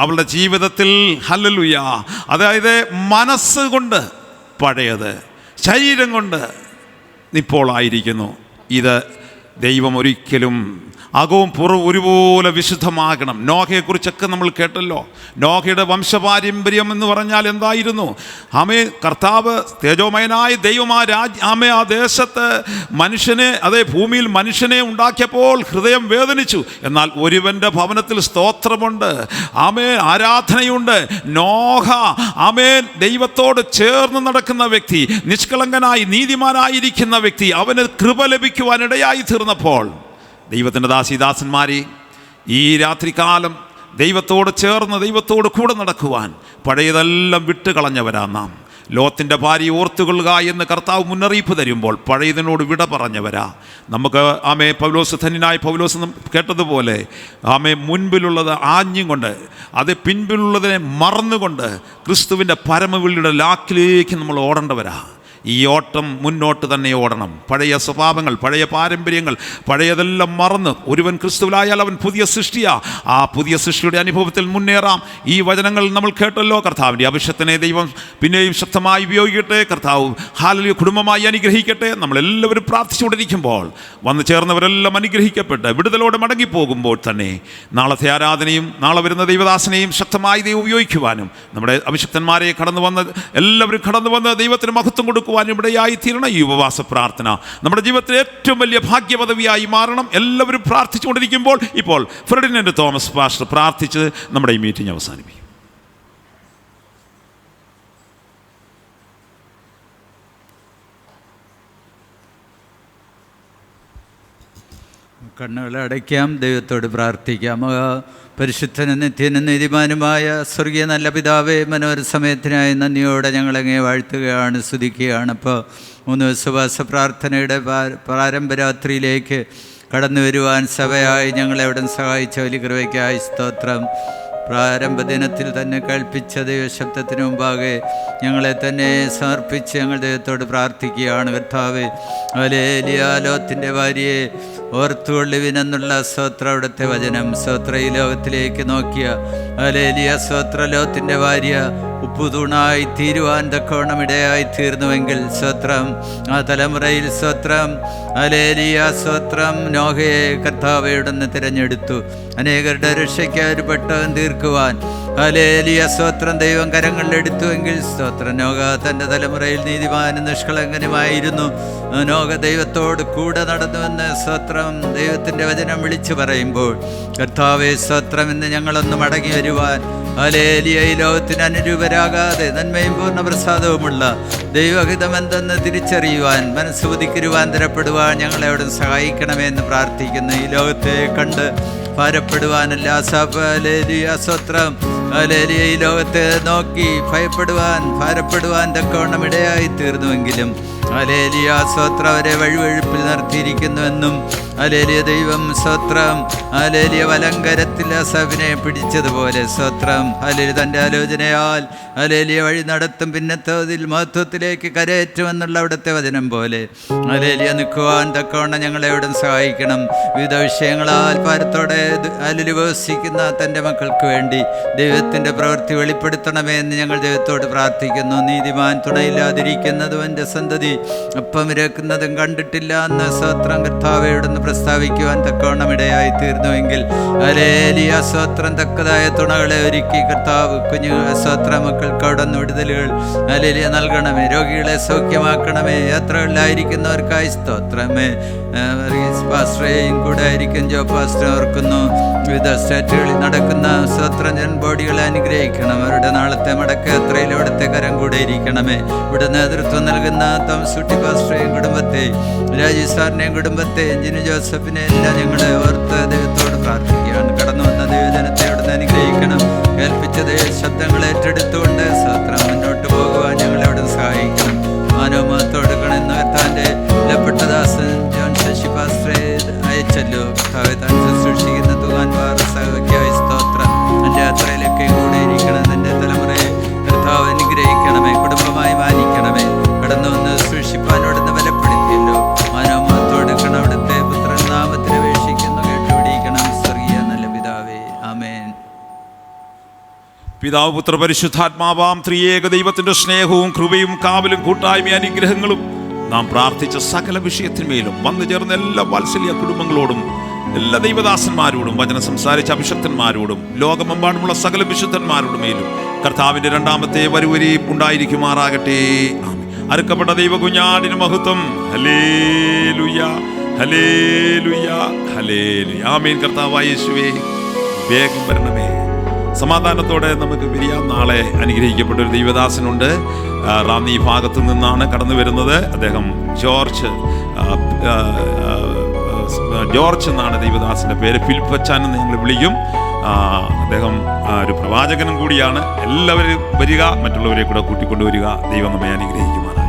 Speaker 1: അവളുടെ ജീവിതത്തിൽ ഹല്ലേലൂയ, അതായത് മനസ്സുകൊണ്ട് പഴയത്, ശരീരം കൊണ്ട് നിപ്പോളായിരിക്കുന്നു. ഇത്
Speaker 4: ദൈവം ഒരിക്കലും അകവും പുറവും ഒരുപോലെ വിശുദ്ധമാകണം. നോഹയെക്കുറിച്ചൊക്കെ നമ്മൾ കേട്ടല്ലോ. നോഹയുടെ വംശപാരമ്പര്യം എന്ന് പറഞ്ഞാൽ എന്തായിരുന്നു? ആമേ, കർത്താവ് തേജോമയനായ ദൈവം ആ ദേശത്ത് മനുഷ്യനെ, അതേ ഭൂമിയിൽ മനുഷ്യനെ ഉണ്ടാക്കിയപ്പോൾ ഹൃദയം വേദനിച്ചു. എന്നാൽ ഒരുവൻ്റെ ഭവനത്തിൽ സ്തോത്രമുണ്ട്, ആമേ, ആരാധനയുണ്ട്. നോഹ, ആമേ, ദൈവത്തോട് ചേർന്ന് നടക്കുന്ന വ്യക്തി, നിഷ്കളങ്കനായി നീതിമാനായിരിക്കുന്ന വ്യക്തി, അവന് കൃപ ലഭിക്കുവാനിടയായി തീർന്നപ്പോൾ ദൈവത്തിൻ്റെ ദാസീദാസന്മാരെ, ഈ രാത്രികാലം ദൈവത്തോട് ചേർന്ന് ദൈവത്തോട് കൂടെ നടക്കുവാൻ പഴയതെല്ലാം വിട്ടുകളഞ്ഞവരാ നാം. ലോത്തിൻ്റെ ഭാര്യ ഓർത്തുകൊള്ളുക എന്ന് കർത്താവ് മുന്നറിയിപ്പ് തരുമ്പോൾ പഴയതിനോട് വിട പറഞ്ഞവരാ. നമുക്ക് ആമേ ധന്യനായ പൗലോസ് കേട്ടതുപോലെ ആമേ മുൻപിലുള്ളത് ആഞ്ഞും കൊണ്ട്, അത് പിൻപിലുള്ളതിനെ മറന്നുകൊണ്ട് ക്രിസ്തുവിൻ്റെ പരമവിളിയുടെ ലാക്കിലേക്ക് നമ്മൾ ഓടേണ്ടവരാ. ഈ ഓട്ടം മുന്നോട്ട് തന്നെ ഓടണം. പഴയ സ്വഭാവങ്ങൾ, പഴയ പാരമ്പര്യങ്ങൾ, പഴയതെല്ലാം മറന്ന് ഒരുവൻ ക്രിസ്തുവിലായാൽ അവൻ പുതിയ സൃഷ്ടിയാ. ആ പുതിയ സൃഷ്ടിയുടെ അനുഭവത്തിൽ മുന്നേറാം. ഈ വചനങ്ങൾ നമ്മൾ കേട്ടല്ലോ. കർത്താവിൻ്റെ അഭിഷേകത്തിനെ ദൈവം പിന്നെയും ശക്തമായി ഉപയോഗിക്കട്ടെ. കർത്താവ് ഹല്ലേലൂയ കുടുംബമായി അനുഗ്രഹിക്കട്ടെ. നമ്മളെല്ലാവരും പ്രാർത്ഥിച്ചുകൊണ്ടിരിക്കുമ്പോൾ വന്നു ചേർന്നവരെല്ലാം അനുഗ്രഹിക്കപ്പെട്ട് വിടുതലോടെ മടങ്ങിപ്പോകുമ്പോൾ തന്നെ നാളത്തെ ആരാധനയും നാളെ വരുന്ന ദൈവദാസനെയും ശക്തമായി ദൈവം ഉപയോഗിക്കുവാനും നമ്മുടെ അഭിഷക്തന്മാരെ എല്ലാവരും കടന്നു വന്ന് ദൈവത്തിന് മഹത്വം കൊടുക്കുവാൻ ഇവിടെയായി തീരണം. ഈ ഉപവാസ പ്രാർത്ഥന നമ്മുടെ ജീവിതത്തിലെ ഏറ്റവും വലിയ ഭാഗ്യപദവിയായി മാറണം. എല്ലാവരും പ്രാർത്ഥിച്ചുകൊണ്ടിരിക്കുമ്പോൾ ഇപ്പോൾ ഫെർഡിനൻഡ് തോമസ് പാസ്റ്റർ പ്രാർത്ഥിച്ച് നമ്മുടെ ഈ മീറ്റിംഗ് അവസാനിപ്പിക്കും.
Speaker 5: കണ്ണുകളടയ്ക്കാം, ദൈവത്തോട് പ്രാർത്ഥിക്കാം. പരിശുദ്ധനും നിത്യനും നീതിമാനുമായ സ്വർഗീയ നല്ല പിതാവേ, മനോഹര സമയത്തിനായി നന്ദിയോടെ ഞങ്ങളങ്ങേ വാഴ്ത്തുകയാണ്, സ്തുതിക്കുകയാണ്. അപ്പോൾ 3 ഉപവാസ പ്രാർത്ഥനയുടെ പാരമ്പരാത്രിയിലേക്ക് കടന്നു വരുവാൻ സഭയായി ഞങ്ങളെവിടെ സഹായിച്ച വലിയ കൃപയ്ക്കായി സ്തോത്രം. പ്രാരംഭ ദിനത്തിൽ തന്നെ കൽപ്പിച്ച ദൈവശബ്ദത്തിന് മുമ്പാകെ ഞങ്ങളെ തന്നെ സമർപ്പിച്ച് ഞങ്ങൾ ദൈവത്തോട് പ്രാർത്ഥിക്കുകയാണ്. കർത്താവേ, ലോത്തിൻ്റെ ഭാര്യയെ ഓർത്തുകൊള്ളുവിനെന്നുള്ള സ്തോത്ര അവിടുത്തെ വചനം, സ്തോത്ര ഈ ലോകത്തിലേക്ക് നോക്കിയ സ്തോത്ര ലോത്തിൻ്റെ ഭാര്യ ഉപ്പുതൂണായി തീരുവാൻ തക്കവണ്ണം ഇടയായി തീർന്നുവെങ്കിൽ സ്തോത്രം. ആ തലമുറയിൽ സ്തോത്രം സ്തോത്രം നോഹയെ കർത്താവയോടൊന്ന് തിരഞ്ഞെടുത്തു. അനേകരുടെ രക്ഷയ്ക്ക് ഒരു പെട്ടകം തീർക്കുവാൻ സ്തോത്രം ദൈവം കരങ്ങളിലെടുത്തുവെങ്കിൽ സ്തോത്രം. നോഹ തൻ്റെ തലമുറയിൽ നീതിമാനും നിഷ്കളങ്കനുമായിരുന്നു. നോഹ ദൈവത്തോട് കൂടെ നടന്നുവെന്ന് സ്തോത്രം ദൈവത്തിൻ്റെ വചനം വിളിച്ചു പറയുമ്പോൾ കർത്താവേ സ്തോത്രം, ഇന്ന് ഞങ്ങളൊന്ന് മടങ്ങി വരുവാൻ ഈ ലോകത്തിന് അനുരൂപരാകാതെ നന്മയും പൂർണ്ണ പ്രസാദവുമുള്ള ദൈവഹിതം എന്തെന്ന് തിരിച്ചറിയുവാൻ, മനസ്സുബുദ്ധിക്ക് രൂപാന്തരപ്പെടുവാൻ ഞങ്ങളെ അവിടെ സഹായിക്കണമെന്ന് പ്രാർത്ഥിക്കുന്നു. ഈ ലോകത്തെ കണ്ട് ഭാരപ്പെടുവാനല്ല, സ്വത്രം ഈ ലോകത്തെ നോക്കി ഭയപ്പെടുവാൻ ഭാരപ്പെടുവാൻ തക്കവണ്ണം ഇടയായി തീർന്നുവെങ്കിലും സ്വത്രം അവരെ വഴുവഴുപ്പിൽ നിർത്തിയിരിക്കുന്നുവെന്നും ദൈവം സ്വത്രം വലങ്കരത്തിൽ അസബിനെ പിടിച്ചതുപോലെ സ്വത്രം തൻ്റെ ആലോചനയാൽ വഴി നടത്തും, പിന്നത്തതിൽ മഹത്വത്തിലേക്ക് കരയേറ്റുമെന്നുള്ള അവിടുത്തെ വചനം പോലെ നിൽക്കുവാൻ തക്കവണ്ണം ഞങ്ങളെ അവിടെ സഹായിക്കണം. വിവിധ വിഷയങ്ങളാൽ ഭാരത്തോടെ വസിക്കുന്ന തൻ്റെ മക്കൾക്ക് വേണ്ടി ദൈവത്തിൻ്റെ പ്രവൃത്തി വെളിപ്പെടുത്തണമേ എന്ന് ഞങ്ങൾ ദൈവത്തോട് പ്രാർത്ഥിക്കുന്നു. നീതിമാൻ തുണയില്ലാതിരിക്കുന്നതും എൻ്റെ സന്തതി അപ്പം ഇരക്കുന്നതും കണ്ടിട്ടില്ല എന്ന് സ്വത്രം കർത്താവയോടൊന്ന് പ്രസ്താവിക്കുവാൻ തക്കവണ്ണം ഇടയായി തീർന്നുവെങ്കിൽ സ്വത്രം തക്കതായ തുണകളെ ഒരുക്കി കർത്താവ് സ്വത്ര മക്കൾക്ക് അവിടെ നിന്ന് വിടുതലുകൾ നൽകണമേ. രോഗികളെ സൗഖ്യമാക്കണമേ. യാത്രകളിലായിരിക്കുന്നവർക്കായി സ്തോത്രമേ. പാസ്റ്ററേയും കൂടെ ആയിരിക്കും ജോബ് പാസ്റ്റർ ഓർക്കുന്നു. വിവിധ സ്റ്റേറ്റുകളിൽ നടക്കുന്ന സ്വത്രഞ്ജൻ ബോഡികളെ അനുഗ്രഹിക്കണം. അവരുടെ നാളത്തെ മടക്കയാത്രയിൽ അവിടുത്തെ കരം കൂടെ ഇരിക്കണമേ. ഇവിടെ നേതൃത്വം നൽകുന്ന തോമസുട്ടി പാസ്റ്ററേയും കുടുംബത്തെയും രാജീവ് സാറിനെയും കുടുംബത്തെയും ജിനു ജോസഫിനെ എല്ലാം ഞങ്ങളെ ഓർത്ത് ദൈവത്തോട് പ്രാർത്ഥിക്കുകയാണ്. കടന്നു വന്ന ദൈവജനത്തെ അവിടുന്ന് അനുഗ്രഹിക്കണം. കേൾപ്പിച്ചത് ശബ്ദങ്ങൾ ഏറ്റെടുത്തുകൊണ്ട് സ്വത്രം മുന്നോട്ട് പോകുവാൻ ഞങ്ങളെ അവിടെ സഹായിക്കണം. മാനവമഹത്വമെടുക്കണമെന്ന് കർത്താവിൻ്റെ വിലപ്പെട്ടദാസൻ ജോൺ ശശി പാസ്റ്ററെ അയച്ചല്ലോ. കർത്താവെ താൻ ശുശ്രൂഷിക്കുന്ന തുകാൻ പാറസഭയ്ക്കായി സ്തോത്രം. എൻ്റെ യാത്രയിലൊക്കെ കൂടെ ഇരിക്കണം. എൻ്റെ തലമുറയെ കർത്താവ് അനുഗ്രഹിക്കണമേ, കുടുംബമായി മാനിക്കണമേ. കടന്നു വന്ന് സൂക്ഷിപ്പാനോടൊന്ന് ബലപ്പെടുത്തിയല്ലോ. മാനവമഹത്വമെടുക്കണം. അവിടുത്തെ പുത്രൻ നാമത്തിൽ അപേക്ഷിക്കുന്നു, കേട്ടുപിടിക്കണം. സ്വർഗീയ നല്ല പിതാവേ, ആമേൻ.
Speaker 4: പിതാവ് പുത്ര പരിശുദ്ധാത്മാവാം ത്രിയേക ദൈവത്തിൻ്റെ സ്നേഹവും കൃപയും കാവലും കൂട്ടായ്മ അനുഗ്രഹങ്ങളും നാം പ്രാർത്ഥിച്ച സകല വിഷയത്തിന്മേലും വന്നു ചേർന്ന എല്ലാ വാത്സല്യ കുടുംബങ്ങളോടും, എല്ലാ ദൈവദാസന്മാരോടും, വചനം സംസാരിച്ച അഭിഷക്തന്മാരോടും, ലോകമെമ്പാടുമുള്ള സകല വിശുദ്ധന്മാരുടെ മേലും കർത്താവിൻ്റെ രണ്ടാമത്തെ വരവരെയും ഉണ്ടായിരിക്കുമാറാകട്ടെ. ആമേൻ. അറുക്കപ്പെട്ട ദൈവ കുഞ്ഞാടിന് മഹത്വം. Hallelujah, hallelujah, hallelujah. ആമേൻ. കർത്താവായ യേശുവേ, വേഗം വരണമേ. സമാധാനത്തോടെ നമുക്ക് പിരിയാം. നാളെ അനുഗ്രഹിക്കപ്പെട്ട ഒരു ദൈവദാസനുണ്ട്. റാന്നി ഭാഗത്തു നിന്നാണ് കടന്നു വരുന്നത്. അദ്ദേഹം ജോർജ് എന്നാണ് ദൈവദാസൻ്റെ പേര്. ഫിലിപ്പച്ചാൻ എന്ന് ഞങ്ങൾ വിളിക്കും. അദ്ദേഹം ഒരു പ്രവാചകനും കൂടിയാണ്. എല്ലാവരും വരിക, മറ്റുള്ളവരെ കൂടെ കൂട്ടിക്കൊണ്ടുവരിക. ദൈവം നമ്മെ അനുഗ്രഹിക്കുമാറാണ്.